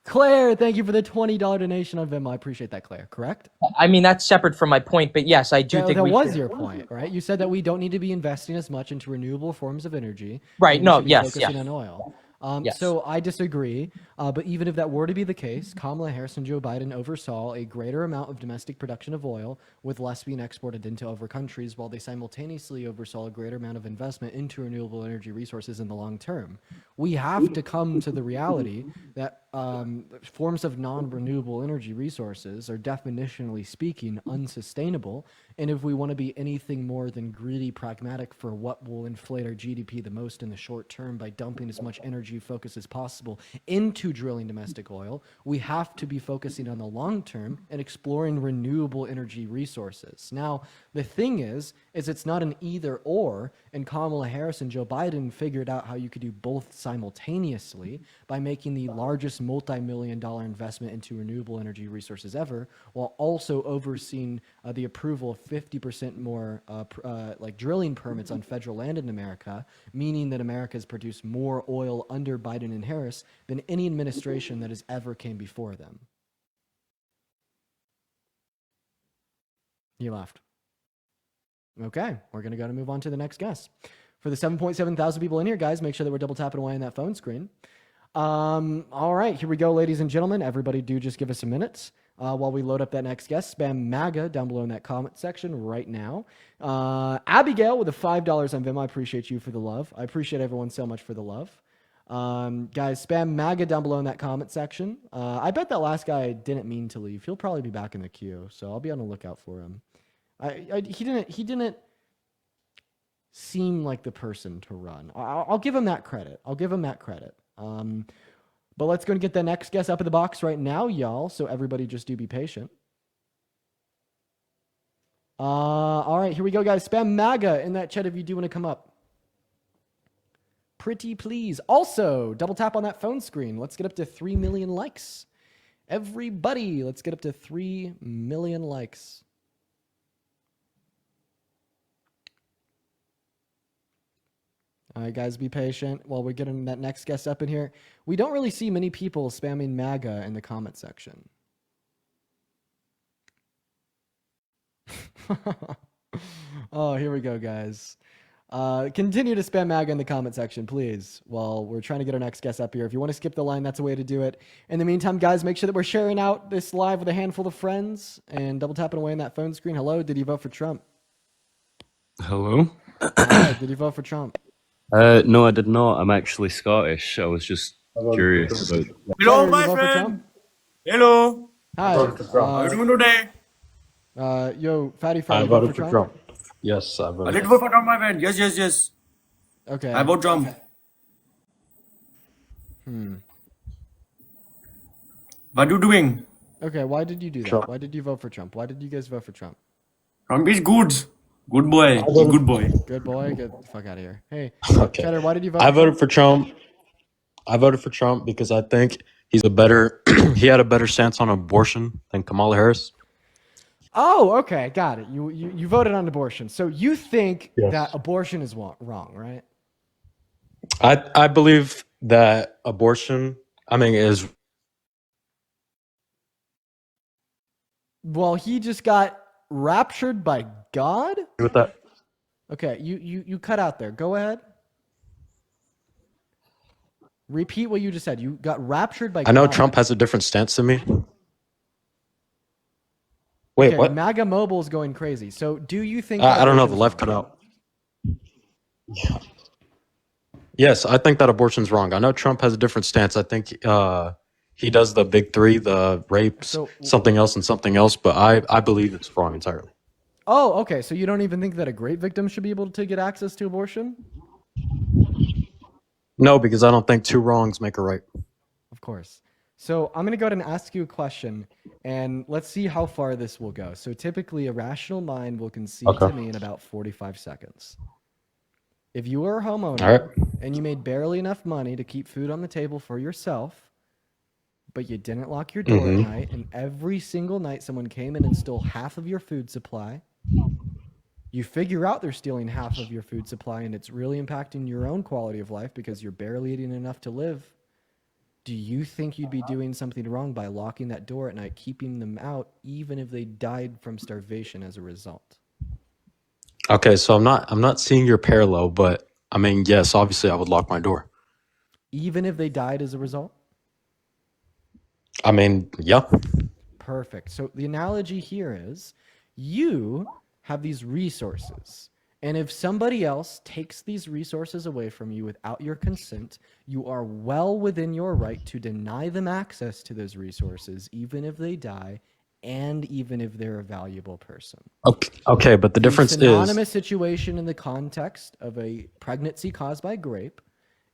Claire, thank you for the $20 donation on Venmo. I appreciate that, Claire. Correct? I mean that's separate from my point. But yes, I do think That we was should. your point, right? You said that we don't need to be investing as much into renewable forms of energy. Right, and we no, should be yes, focusing yes. on oil. Yes. So I disagree. But even if that were to be the case, Kamala Harris and Joe Biden oversaw a greater amount of domestic production of oil, with less being exported into other countries, while they simultaneously oversaw a greater amount of investment into renewable energy resources in the long term. We have to come to the reality that forms of non-renewable energy resources are definitionally speaking unsustainable. And if we want to be anything more than greedy pragmatic for what will inflate our GDP the most in the short term by dumping as much energy focus as possible into drilling domestic oil, we have to be focusing on the long term and exploring renewable energy resources. Now, the thing is it's not an either or, and Kamala Harris and Joe Biden figured out how you could do both simultaneously by making the largest multi-million-dollar investment into renewable energy resources ever, while also overseeing the approval of 50% more like drilling permits on federal land in America, meaning that America has produced more oil under Biden and Harris than any administration that has ever came before them. He left. Okay, we're going to move on to the next guest. For the 7.7 thousand people in here, guys, make sure that we're double tapping away on that phone screen. All right, here we go, ladies and gentlemen. Everybody do just give us a minute while we load up that next guest. Spam MAGA down below in that comment section right now. Abigail with the $5 on Venmo. I appreciate you for the love. I appreciate everyone so much for the love. Guys, spam MAGA down below in that comment section. I bet that last guy didn't mean to leave. He'll probably be back in the queue, so I'll be on the lookout for him. He didn't seem like the person to run. I'll give him that credit. But let's go and get the next guest up in the box right now, y'all. So everybody just do be patient. All right, here we go, guys. Spam MAGA in that chat if you do want to come up. Pretty please. Also, double tap on that phone screen. Let's get up to 3 million likes. Everybody, let's get up to 3 million likes. All right, guys, be patient while we're getting that next guest up in here. We don't really see many people spamming MAGA in the comment section. Oh, here we go, guys. Continue to spam MAGA in the comment section, please, while we're trying to get our next guest up here. If you want to skip the line, that's a way to do it. In the meantime, guys, make sure that we're sharing out this live with a handful of friends and double tapping away on that phone screen. Hello, did you vote for Trump? Hello? Hi, did you vote for Trump? No, I did not. I'm actually Scottish. I was just curious about. Cheddar, Hello, did my you vote for friend. Trump? Hello. Hi. How are you doing today? Yo, Fatty I Freddy, vote voted for for Trump? Trump. Yes, I I voted. did vote for Trump, my friend. Yes. Okay. I vote Trump. What you doing? Okay, why did you do that? Trump. Why did you vote for Trump? Why did you guys vote for Trump? Trump is good. Good boy. He's good boy. Good boy, get the fuck out of here. Hey, Okay. Cheddar, why did you vote I for voted for Trump. I voted for Trump because I think he's a better. He had a better stance on abortion than Kamala Harris. Oh, okay, got it. You voted on abortion. So you think Yes. that abortion is wrong, right? I believe that abortion. I mean, is Well, he just got raptured by God? with that. Okay, you cut out there. Go ahead. Repeat what you just said. You got raptured by God. I know Trump has a different stance than me. Wait, Okay, what? MAGA Mobile's going crazy. So do you think I don't know. abortion The is left wrong? cut out. Yes, I think that abortion's wrong. I know Trump has a different stance. I think he does the big three, the rapes, So- something else, and something else. But I believe it's wrong entirely. Oh, okay. So you don't even think that a rape victim should be able to get access to abortion? No, because I don't think two wrongs make a right. Of course. So I'm going to go ahead and ask you a question, and let's see how far this will go. So typically, a rational mind will concede Okay. to me in about 45 seconds. If you were a homeowner All right. and you made barely enough money to keep food on the table for yourself, but you didn't lock your door at night, and every single night someone came in and stole half of your food supply, you figure out they're stealing half of your food supply, and it's really impacting your own quality of life because you're barely eating enough to live. Do you think you'd be doing something wrong by locking that door at night, keeping them out, even if they died from starvation as a result? Okay, so I'm not seeing your parallel, but I mean, yes, obviously I would lock my door. Even if they died as a result? I mean, yeah. Perfect. So the analogy here is you have these resources And if somebody else takes these resources away from you without your consent, you are well within your right to deny them access to those resources, even if they die and even if they're a valuable person. Okay, but the difference is synonymous situation in the context of a pregnancy caused by grape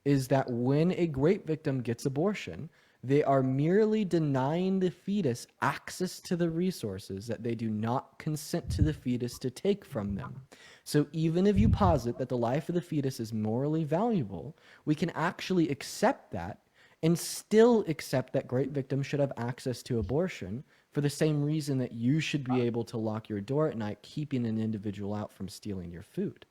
is that when a grape victim gets abortion, they are merely denying the fetus access to the resources that they do not consent to the fetus to take from them. So even if you posit that the life of the fetus is morally valuable, we can actually accept that and still accept that grape victims should have access to abortion for the same reason that you should be able to lock your door at night, keeping an individual out from stealing your food.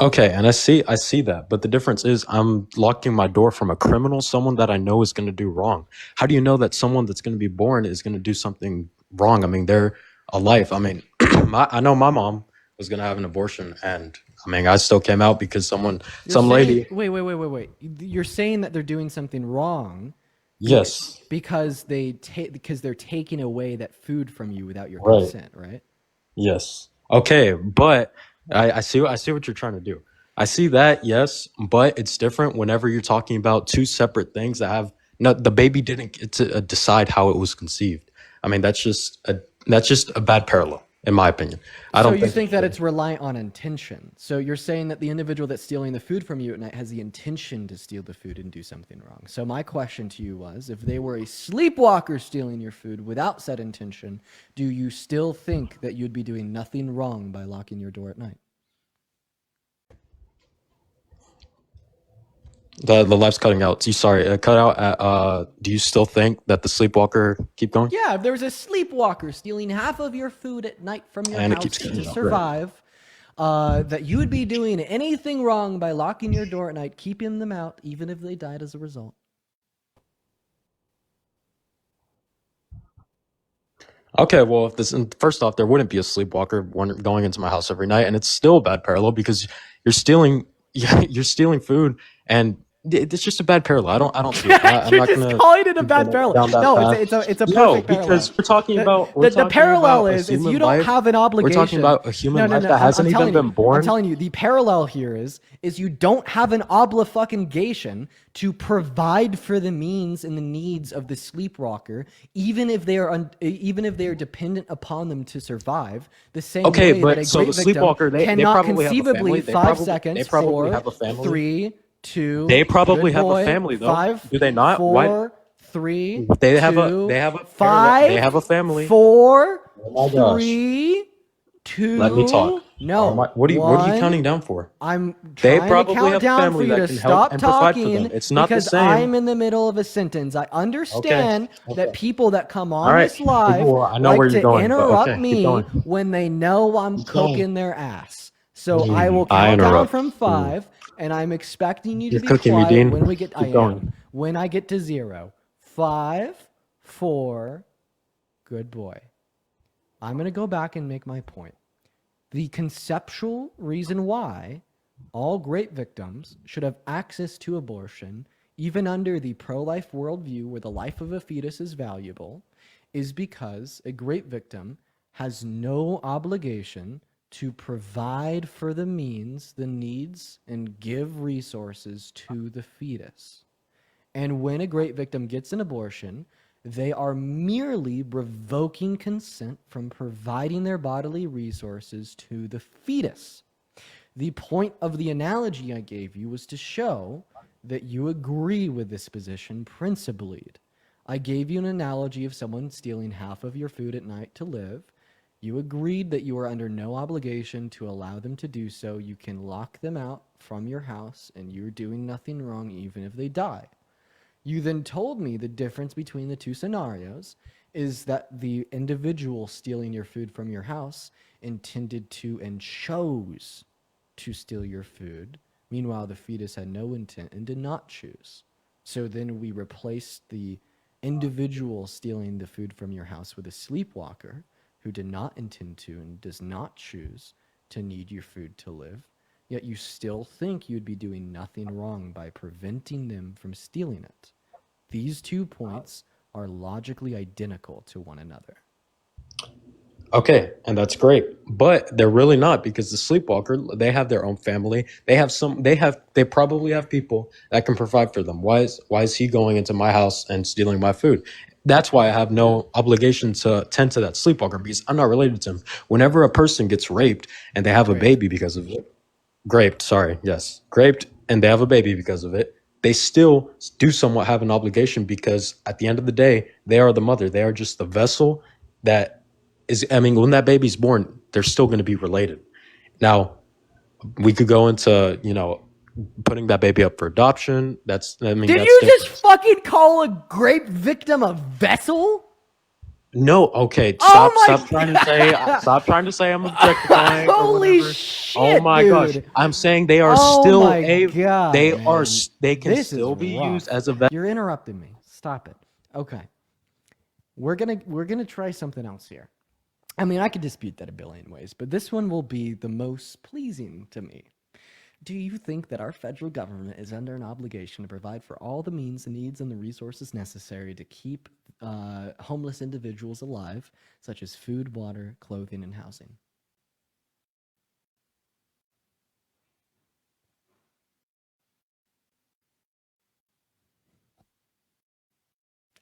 okay, and I see that, but the difference is I'm locking my door from a criminal, someone that I know is going to do wrong. How do you know that someone that's going to be born is going to do something wrong? I mean, they're a life. I mean, I know my mom was going to have an abortion, and I mean, I still came out because lady. Wait. You're saying that they're doing something wrong. Yes. Because they're taking away that food from you without your Right. consent, right? Yes. Okay, but I see what you're trying to do. I see that, yes, but it's different whenever you're talking about two separate things that have no. The baby didn't get to decide how it was conceived. I mean, that's just a bad parallel, in my opinion. I So don't you think that it's reliant on intention. So you're saying that the individual that's stealing the food from you at night has the intention to steal the food and do something wrong. So my question to you was, if they were a sleepwalker stealing your food without said intention, do you still think that you'd be doing nothing wrong by locking your door at night? the life's cutting out. Sorry, cut out. Do you still think that the sleepwalker keep going? Yeah, if there was a sleepwalker stealing half of your food at night from your And it house keeps to cutting out, right. survive, that you would be doing anything wrong by locking your door at night, keeping them out, even if they died as a result. Okay, well, if first off, there wouldn't be a sleepwalker going into my house every night, and it's still a bad parallel because you're stealing, you're stealing food, and it's just a bad parallel. I don't see it. I'm You're not just gonna calling it a keep bad going parallel. down that No, path. it's a No, perfect parallel. because we're talking about The parallel a is human you don't life. have an obligation. We're talking about a human life that I'm hasn't even telling been you, born. I'm telling you, the parallel here is you don't have an obligation to provide for the means and the needs of the sleepwalker, even if they are dependent upon them to survive. The same Okay, way but that a so great the victim sleepwalker, they cannot probably have a conceivably family. They 5 seconds, probably 4, have a family. 3, 2. They probably good have a boy, family, though. 5, Do they not? 4, 3, They have 2, a 5, they have a family. 4, Oh my gosh. 3, 2. Let me talk. No. What are you 1. counting down for? I'm They trying to probably count have down for family you that to can help stop and provide for them. talking It's not the because same. I'm in the middle of a sentence. I understand that people that come on right. this live Well, I know like where to you're going, but interrupt okay, keep me going. when they know I'm cooking their ass. So I will I count down interrupt. from 5, and I'm expecting you to You're be cooking me, quiet Dean. when we get. Keep going. When I get to 0. 5, 4. Good boy. I'm gonna go back and make my point. The conceptual reason why all grape victims should have access to abortion, even under the pro-life worldview where the life of a fetus is valuable, is because a grape victim has no obligation to provide for the means, the needs, and give resources to the fetus. And when a grape victim gets an abortion, they are merely revoking consent from providing their bodily resources to the fetus. The point of the analogy I gave you was to show that you agree with this position principally. I gave you an analogy of someone stealing half of your food at night to live. You agreed that you are under no obligation to allow them to do so. You can lock them out from your house, and you're doing nothing wrong even if they die. You then told me the difference between the two scenarios is that the individual stealing your food from your house intended to and chose to steal your food. Meanwhile, the fetus had no intent and did not choose. So then we replaced the individual stealing the food from your house with a sleepwalker who did not intend to and does not choose to need your food to live. Yet you still think you'd be doing nothing wrong by preventing them from stealing it. These 2 points are logically identical to one another. Okay, and that's great. But they're really not, because the sleepwalker, they have their own family. They probably have people that can provide for them. Why is he going into my house and stealing my food? That's why I have no obligation to tend to that sleepwalker, because I'm not related to him. Whenever a person gets raped and they have a Raped. baby because of it, graped, sorry, yes, graped, and they have a baby because of it, they still do somewhat have an obligation, because at the end of the day, they are the mother. They are just the vessel that is, I mean, when that baby's born, they're still going to be related. Now, we could go into, putting that baby up for adoption. Did That's you just different. fucking call a grape victim a vessel? No, okay, Oh my stop trying to say, God. stop trying to say I'm objectifying or Holy whatever. shit, Oh my gosh, dude. I'm saying they are Oh still my God, man. they can This is still be used rough. as a vessel. You're interrupting me. Stop it. Okay. We're gonna try something else here. I mean, I could dispute that a billion ways, but this one will be the most pleasing to me. Do you think that our federal government is under an obligation to provide for all the means, the needs, and the resources necessary to keep homeless individuals alive, such as food, water, clothing, and housing?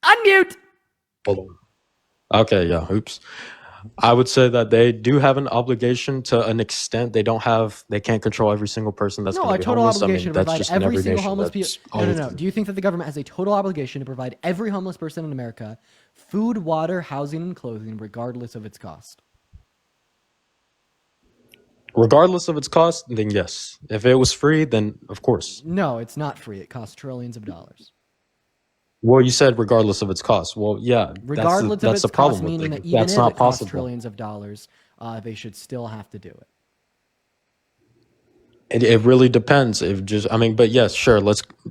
Unmute! Hold on. Okay, yeah, oops. I would say that they do have an obligation to an extent. They can't control every single person that's No, going to a be total homeless. I obligation mean, to that's provide just in every every single nation. homeless people. That's No, no, always no. Do you think that the government has a total obligation to provide every homeless person in America food, water, housing, and clothing, regardless of its cost? regardless of its cost, then yes. If it was free, then of course. No, it's not free. It costs trillions of dollars. Well, you said regardless of its cost. Well, yeah, Regardless of that's the its cost, problem with meaning that it. even That's if not it costs possible. trillions of dollars, they should still have to do it. It really depends. If just, I mean, but yes, sure.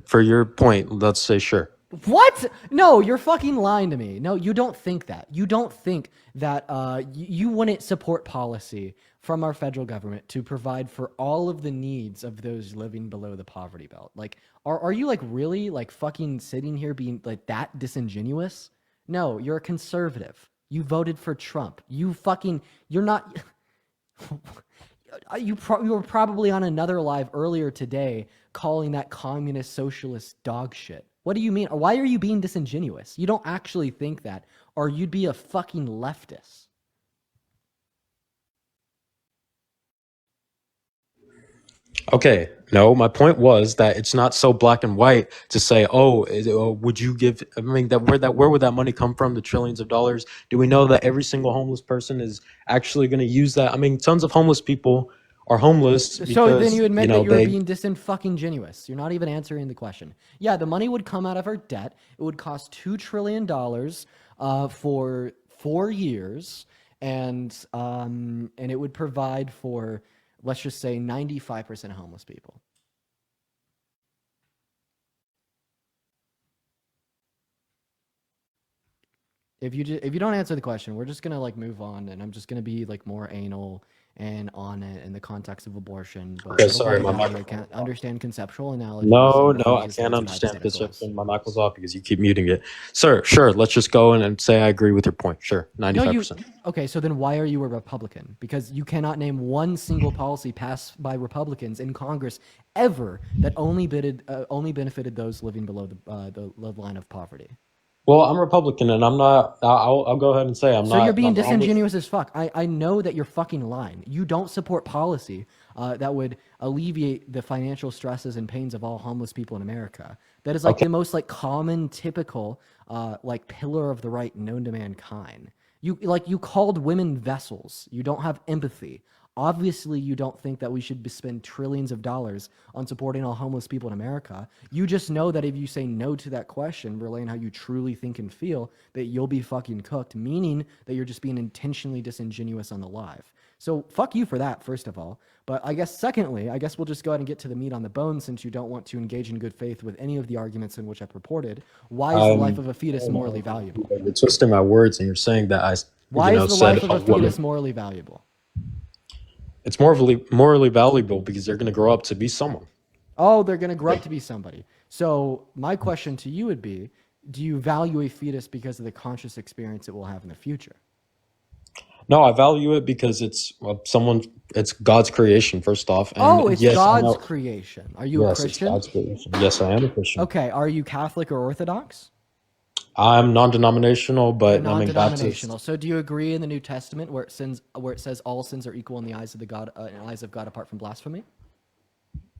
For your point, let's say sure. What? No, you're fucking lying to me. No, you don't think that. You don't think that you wouldn't support policy from our federal government to provide for all of the needs of those living below the poverty belt. Like, are you like really like fucking sitting here being like that disingenuous? No, you're a conservative. You voted for Trump. You're not. You were probably on another live earlier today calling that communist socialist dog shit. What do you mean? Why are you being disingenuous? You don't actually think that, or you'd be a fucking leftist. Okay, no, my point was that it's not so black and white to say, would you give? I mean, where would that money come from? The trillions of dollars. Do we know that every single homeless person is actually going to use that? I mean, tons of homeless people are homeless So then because you admit that you're they. being disin-fucking-genuous. You're not even answering the question. Yeah, the money would come out of our debt. It would cost $2 trillion for 4 years, and it would provide for, let's just say, 95% of homeless people. If you don't answer the question, we're just gonna like move on, and I'm just gonna be like more anal and on it in the context of abortion. But Okay, I don't sorry, think my that mic. matter can't understand conceptual analogies No, and no, I refuses to can't answer understand this. hypotheticals. My mic was off because you keep muting it. Sir, sure, let's just go in and say I agree with your point. Sure, No, 95%. okay, so then why are you a Republican? Because you cannot name one single policy passed by Republicans in Congress ever that only benefited those living below the line of poverty. Well, I'm Republican, and I'm not. I'll go ahead and say I'm So you're not. being I'm with. disingenuous as fuck. I know that you're fucking lying. You don't support policy that would alleviate the financial stresses and pains of all homeless people in America. That is like Okay. the most like common, typical, like pillar of the right known to mankind. You called women vessels. You don't have empathy. Obviously, you don't think that we should spend trillions of dollars on supporting all homeless people in America. You just know that if you say no to that question, relaying how you truly think and feel, that you'll be fucking cooked, meaning that you're just being intentionally disingenuous on the live. So fuck you for that, first of all. But I guess secondly, I guess we'll just go ahead and get to the meat on the bone, since you don't want to engage in good faith with any of the arguments in which I purported. Why is the life of a fetus morally valuable? You're twisting my words, and you're saying that Why is the said life of a a woman. fetus morally valuable? It's morally valuable because they're going to grow up to be someone. Oh, they're going to grow up to be somebody. So my question to you would be, do you value a fetus because of the conscious experience it will have in the future? No, I value it because it's God's creation, first off. Oh, And it's yes, I God's know. creation. Are you a Yes, it's Christian? God's creation. Yes, I am a Christian. Okay, are you Catholic or Orthodox? I'm non-denominational, You're but I mean non-denominational. Baptist. So do you agree in the New Testament where it says all sins are equal in the eyes of God apart from blasphemy?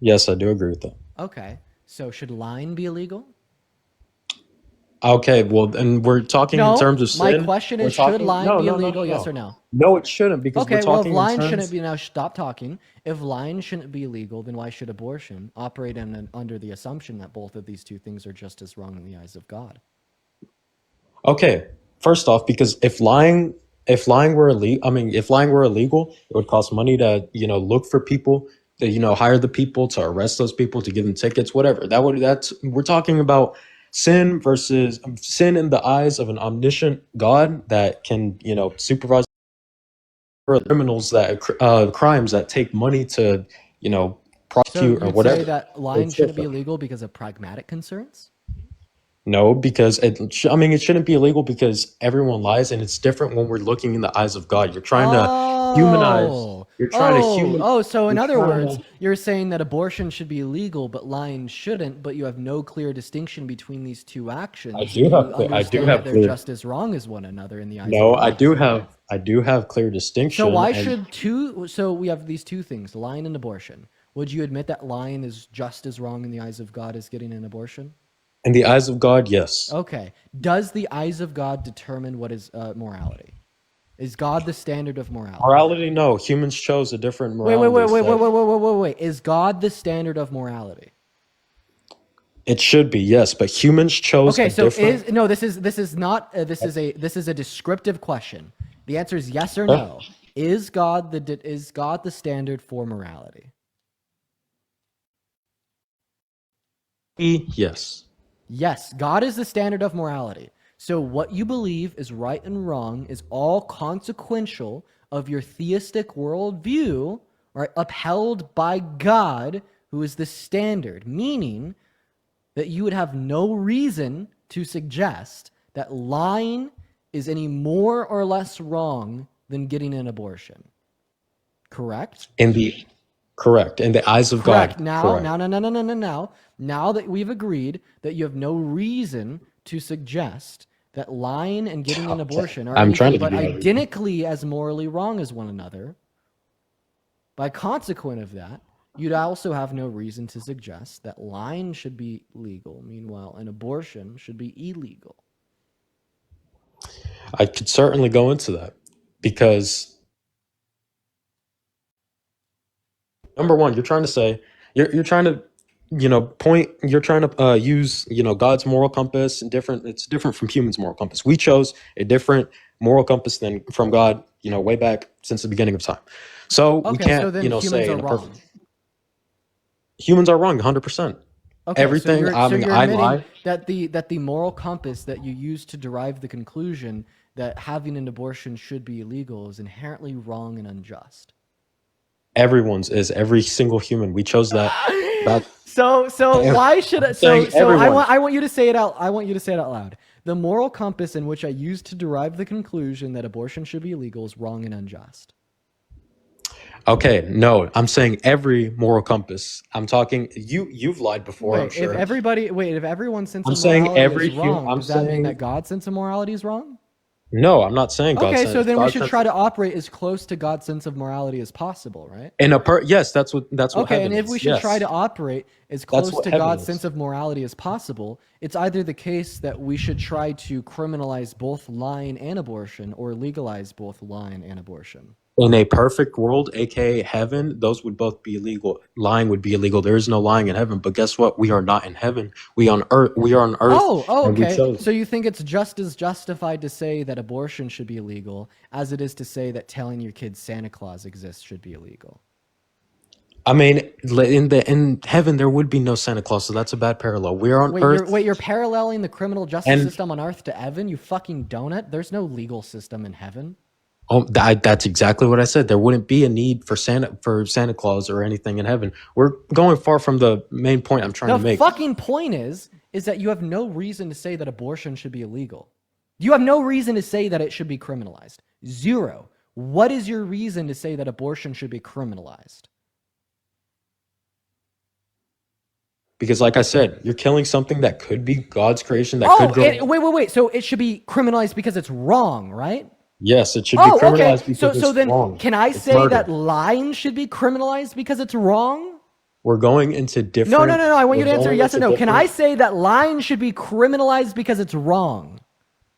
Yes, I do agree with that. Okay. So should lying be illegal? Okay, well, and we're talking in No. terms of My sin. question We're is, should talking lying no, be no, no, illegal? no, Yes no. or no? No, it shouldn't because we're Okay, well, if talking in lying shouldn't terms. be, now stop talking. If lying shouldn't be illegal, then why should abortion operate under the assumption that both of these two things are just as wrong in the eyes of God? Okay, first off, because if lying were illegal, I mean, if lying were illegal, it would cost money to look for people, to hire the people, to arrest those people, to give them tickets, whatever. We're talking about sin versus sin in the eyes of an omniscient God that can supervise criminals that crimes that take money to So prosecute or you'd say whatever. that lying It's shouldn't be different. illegal because of pragmatic concerns? No, because I mean, it shouldn't be illegal because everyone lies, and it's different when we're looking in the eyes of God. You're trying to humanize. Oh, You're trying to human. so in You're other trying words, to. you're saying that abortion should be illegal, but lying shouldn't, but you have no clear distinction between these two actions, and you I do understand that have they're clear. just as wrong as one another in the eyes of No, God. I do have clear So distinction, why and should so we have these two things, lying and abortion. Would you admit that lying is just as wrong in the eyes of God as getting an abortion? in the eyes of God, yes. Okay. Does the eyes of God determine what is morality? Is God the standard of morality? Morality, no. Humans chose a different Wait. morality set. Is God the standard of morality? It should be, yes, but humans chose Okay, a so different. this is not this is a descriptive question. The answer is yes or Huh? no. Is God the standard for morality? Yes. Yes, God is the standard of morality. So what you believe is right and wrong is all consequential of your theistic worldview, right, upheld by God, who is the standard, meaning that you would have no reason to suggest that lying is any more or less wrong than getting an abortion. Correct? Correct. In the eyes of Correct. God. Now, Correct. now that we've agreed that you have no reason to suggest that lying and getting an abortion are I'm trying anything to but give you that reason. identically as morally wrong as one another, by consequent of that, you'd also have no reason to suggest that lying should be legal, meanwhile an abortion should be illegal. I could certainly go into that because number one, you're trying to say you're trying to point you're trying to use God's moral compass and different. It's different from humans' moral compass. We chose a different moral compass than from God way back since the beginning of time. So we Okay, so can't then humans say are in a wrong. perfect. Humans are wrong 100%. Okay, Everything. so I mean, you're I admitting lie. that the moral compass that you use to derive the conclusion that having an abortion should be illegal is inherently wrong and unjust. Everyone's is every single human. We chose that. So why should I, saying everyone. I want you to say it out. I want you to say it out loud. The moral compass in which I use to derive the conclusion that abortion should be illegal is wrong and unjust. Okay, no, I'm saying every moral compass. I'm talking you've lied before, I'm sure. If everyone's sense I'm of saying morality every is wrong, I'm does that mean saying that God's sense of morality is wrong? no, I'm not saying God Okay, sent so then we God should sent try to operate as close to God's sense of morality as possible, right? yes, that's what Okay, heaven and if is. we should try Yes. to operate as That's close what to heaven God's is. sense of morality as possible, it's either the case that we should try to criminalize both lying and abortion or legalize both lying and abortion. In a perfect world, aka heaven, those would both be illegal. Lying would be illegal. There is no lying in heaven. But guess what? We are not in heaven. We are on earth. And we Okay. chose. So you think it's just as justified to say that abortion should be illegal as it is to say that telling your kids Santa Claus exists should be illegal? I mean, in heaven there would be no Santa Claus, so that's a bad parallel. We're on earth. You're paralleling the criminal justice And- system on earth to heaven, you fucking donut. There's no legal system in heaven. That's exactly what I said. There wouldn't be a need for Santa Claus or anything in heaven. We're going far from the main point I'm trying to make. The fucking point is that you have no reason to say that abortion should be illegal. You have no reason to say that it should be criminalized. Zero. What is your reason to say that abortion should be criminalized? Because, like I said, you're killing something that could be God's creation that could grow. Wait. So it should be criminalized because it's wrong, right? Yes, it should be criminalized because So it's then, wrong. can I It's say murder. that lying should be criminalized because it's wrong? We're going into different. No. I want you to we're answer going yes or into no. Can different- I say that lying should be criminalized because it's wrong?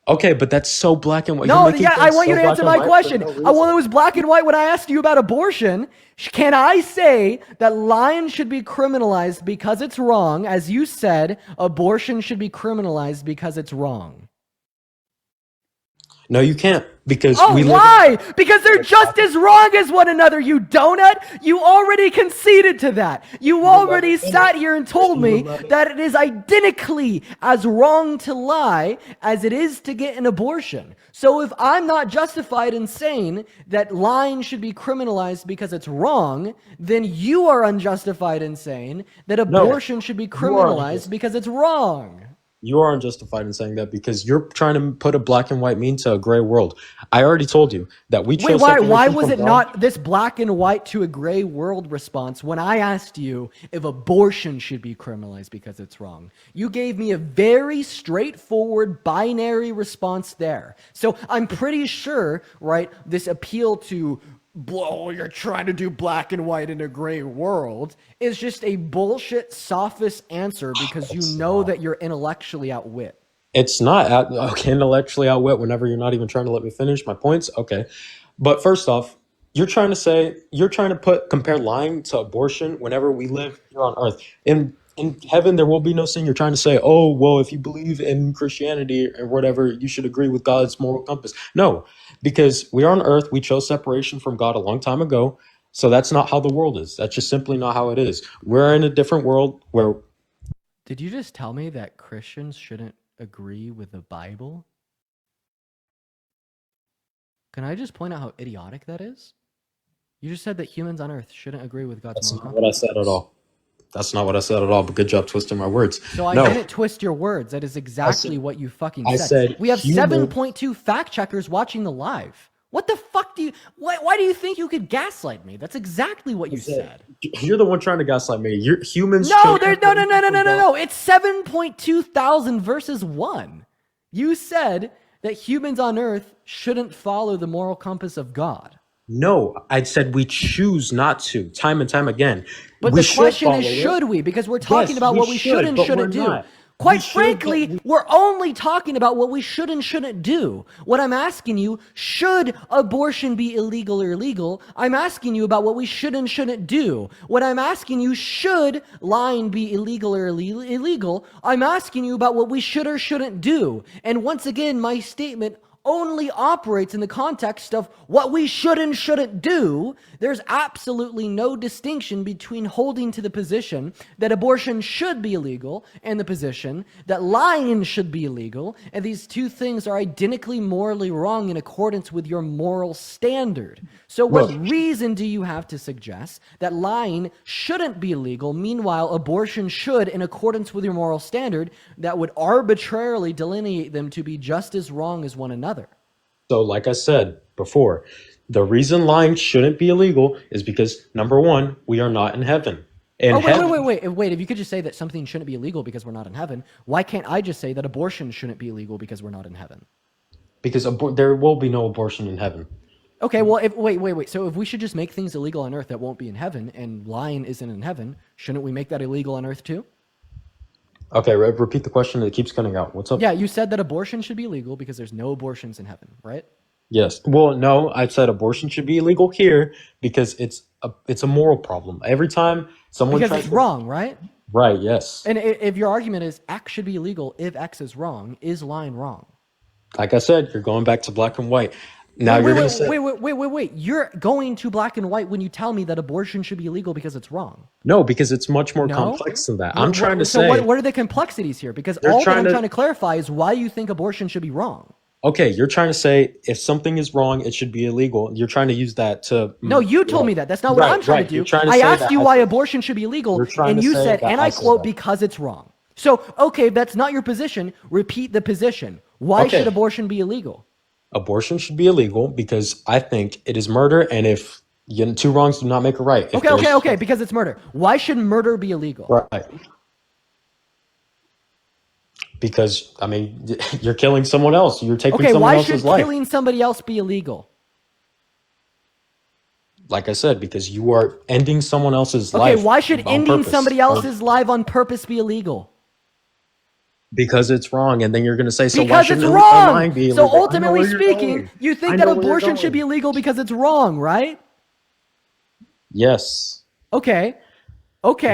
Okay, but that's so black and white. No, You're making yeah, I things want you so to black answer and my white for question. no Well, reason. it was black and white when I asked you about abortion. Can I say that lying should be criminalized because it's wrong? As you said, abortion should be criminalized because it's wrong. No, you can't, because Oh, we live. why? Because they're just as wrong as one another, you donut. You already conceded to that. You already sat here and told me that it is identically as wrong to lie as it is to get an abortion. So if I'm not justified in saying that lying should be criminalized because it's wrong, then you are unjustified in saying that abortion should be criminalized because it's wrong. You are unjustified in saying that because you're trying to put a black and white mean to a gray world. I already told you that we chose. Wait, why separation was from it God. not this black and white to a gray world response when I asked you if abortion should be criminalized because it's wrong? You gave me a very straightforward binary response there. So I'm pretty sure, right, this appeal to, oh, you're trying to do black and white in a gray world is just a bullshit sophist answer because you know that you're intellectually outwit. It's not intellectually outwit whenever you're not even trying to let me finish my points. Okay. But first off, you're trying to compare lying to abortion whenever we live here on earth. In heaven, there will be no sin. You're trying to say, oh, well, if you believe in Christianity or whatever, you should agree with God's moral compass. No, because we are on earth. We chose separation from God a long time ago. So that's not how the world is. That's just simply not how it is. We're in a different world where. Did you just tell me that Christians shouldn't agree with the Bible? Can I just point out how idiotic that is? You just said that humans on Earth shouldn't agree with God's That's moral not what I said at all. That's not what I said at all, but good job twisting my words. So I No. didn't twist your words. That is exactly what you fucking I said. said We have humans- 7.2 fact checkers watching the live. What the fuck do you... Why do you think you could gaslight me? That's exactly what you said. You're the one trying to gaslight me. You're humans. No, chose there's separation from God. no. It's 7.2 thousand versus 1. You said that humans on Earth shouldn't follow the moral compass of God. No, I said we choose not to, time and time again. But We the question follow is, it. should we? Because we're talking Yes, about we what we should and but shouldn't we're do. not. Quite We should, frankly, but we- we're only talking about what we should and shouldn't do. What I'm asking you, should abortion be illegal or illegal? I'm asking you about what we should and shouldn't do. What I'm asking you, should lying be illegal or illegal? I'm asking you about what we should or shouldn't do. And once again, my statement only operates in the context of what we should and shouldn't do. There's absolutely no distinction between holding to the position that abortion should be illegal and the position that lying should be illegal, and these two things are identically morally wrong in accordance with your moral standard. So what reason do you have to suggest that lying shouldn't be illegal, meanwhile abortion should, in accordance with your moral standard, that would arbitrarily delineate them to be just as wrong as one another? So, like I said before, the reason lying shouldn't be illegal is because, number one, we are not in heaven. In heaven, Wait. If you could just say that something shouldn't be illegal because we're not in heaven, why can't I just say that abortion shouldn't be illegal because we're not in heaven? because there will be no abortion in heaven. Okay, well, wait. So if we should just make things illegal on earth that won't be in heaven, and lying isn't in heaven, shouldn't we make that illegal on earth too? Okay, repeat the question. It keeps cutting out. What's up? Yeah, you said that abortion should be illegal because there's no abortions in heaven, right? Yes. Well, no, I said abortion should be illegal here because it's a moral problem. Every time someone Because tries it's to- wrong, right? Right. Yes. And if your argument is X should be illegal if X is wrong, is lying wrong? Like I said, you're going back to black and white. Now you're going to say Wait. You're going to black and white when you tell me that abortion should be illegal because it's wrong. no, because it's much more No? complex than that. I'm trying to So say. what are the complexities here? Because They're all that trying I'm to- trying to clarify is why you think abortion should be wrong. Okay, you're trying to say if something is wrong, it should be illegal. You're trying to use that to. No, you told me that. That's not what Right, I'm trying right. to You're do. trying to I say asked that you I why said- abortion should be illegal, You're trying and to you say said, that and I I said quote, that. because it's wrong. So, okay, that's not your position. Repeat the position. Why Okay. should abortion be illegal? Abortion should be illegal because I think it is murder, and if two wrongs do not make a right. If Okay, because it's murder. Why should murder be illegal? Right. Because, I mean, you're killing someone else. You're taking Okay, someone why else's should life. killing somebody else be illegal? Like I said, because you are ending someone else's Okay, life. why should on ending purpose. somebody else's life on purpose be illegal? Because it's wrong, and then you're going to say, so why Because shouldn't it's lying wrong. be So illegal? ultimately speaking, you think that abortion should be illegal because it's wrong, right? Yes. Okay.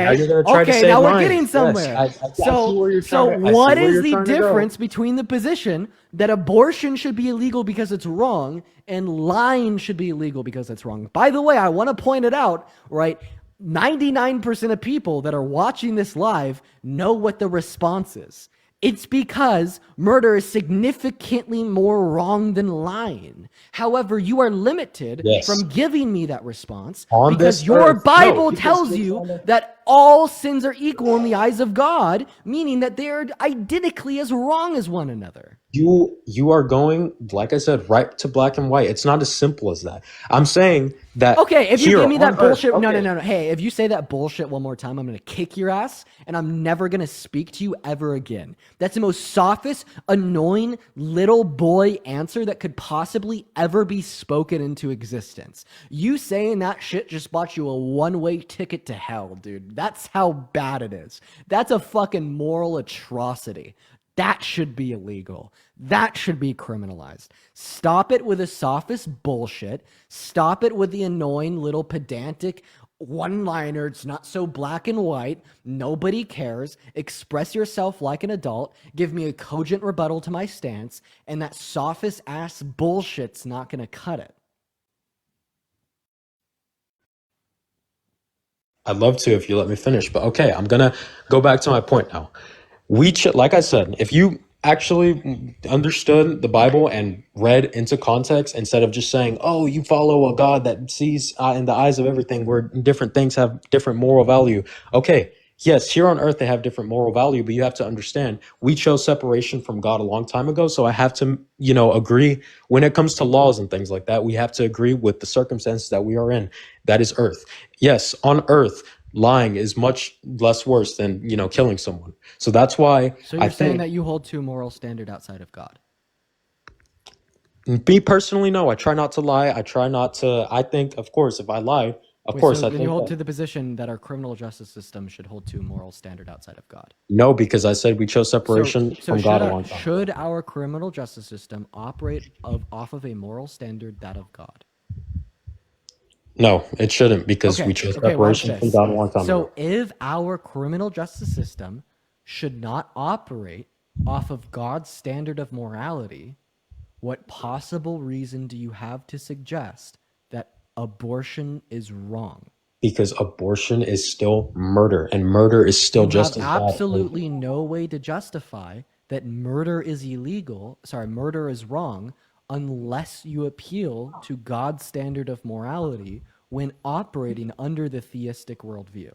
Now you're gonna try to Okay, save now we're mine. getting Yes, somewhere. I see where you're So trying to- I see what where is you're the trying to go. difference between the position that abortion should be illegal because it's wrong and lying should be illegal because it's wrong? By the way, I want to point it out, right? 99% of people that are watching this live know what the response is. It's because murder is significantly more wrong than lying. However, you are limited Yes. from giving me that response On because this your earth, Bible because tells you're you trying to- that all sins are equal in the eyes of God, meaning that they are identically as wrong as one another. You are going, like I said, right to black and white. It's not as simple as that. I'm saying that. Okay, if you here give me that on Earth- bullshit, no. okay. Hey, if you say that bullshit one more time, I'm gonna kick your ass, and I'm never gonna speak to you ever again. That's the most softest, annoying little boy answer that could possibly ever be spoken into existence. You saying that shit just bought you a one-way ticket to hell, dude. That's how bad it is. That's a fucking moral atrocity. That should be illegal. That should be criminalized. Stop it with the sophist bullshit. Stop it with the annoying little pedantic one-liner. It's not so black and white. Nobody cares. Express yourself like an adult. Give me a cogent rebuttal to my stance. And that sophist ass bullshit's not going to cut it. I'd love to if you let me finish, but okay, I'm gonna go back to my point now. Like I said, if you actually understood the Bible and read into context instead of just saying, "Oh, you follow a God that sees in the eyes of everything, where different things have different moral value." Okay, yes, here on earth they have different moral value, but you have to understand we chose separation from God a long time ago, so I have to, agree when it comes to laws and things like that. We have to agree with the circumstances that we are in. That is earth. Yes, on earth, lying is much less worse than killing someone. So that's why So you're I saying think, that you hold to a moral standard outside of God? me personally, no. I try not to lie. I try not to. I think, of course, if I lie, of Wait, course, so I then think you hold that- to the position that our criminal justice system should hold to a moral standard outside of God? no, because I said we chose separation So from God a long time. should our criminal justice system operate off of a moral standard that of God? No, it shouldn't, because we chose Okay, watch separation from this. God a long time So ago. if our criminal justice system should not operate off of God's standard of morality, what possible reason do you have to suggest that abortion is wrong? Because abortion is still murder, and murder is still You just have as bad. absolutely no way to justify that murder is murder is wrong, unless you appeal to God's standard of morality when operating under the theistic worldview.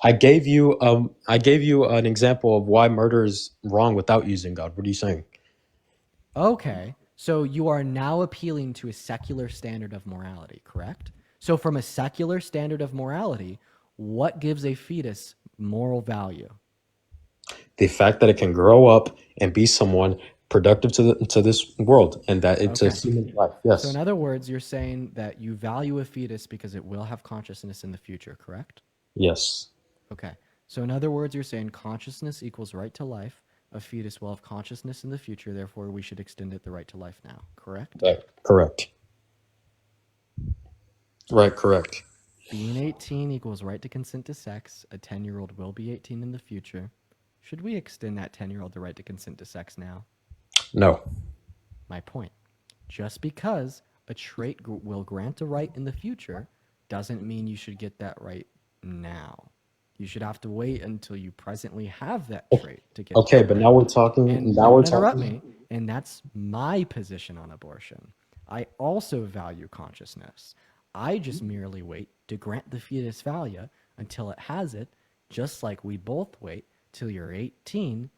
I gave you an example of why murder is wrong without using God. What are you saying? Okay, so you are now appealing to a secular standard of morality, correct? So from a secular standard of morality, what gives a fetus moral value? The fact that it can grow up and be someone productive to this world, and that it's a human life. Yes. So in other words, you're saying that you value a fetus because it will have consciousness in the future, correct? Yes. Okay. So in other words, you're saying consciousness equals right to life. A fetus will have consciousness in the future, therefore we should extend it the right to life now, correct? Correct. Right, correct. Being 18 equals right to consent to sex. A 10-year-old will be 18 in the future. Should we extend that 10-year-old the right to consent to sex now? No. My point. Just because a trait will grant a right in the future doesn't mean you should get that right now. You should have to wait until you presently have that trait to get. Okay, that but right. now we're talking. And Now we're don't interrupt talking. me. And that's my position on abortion. I also value consciousness. I just merely wait to grant the fetus value until it has it, just like we both wait till you're 18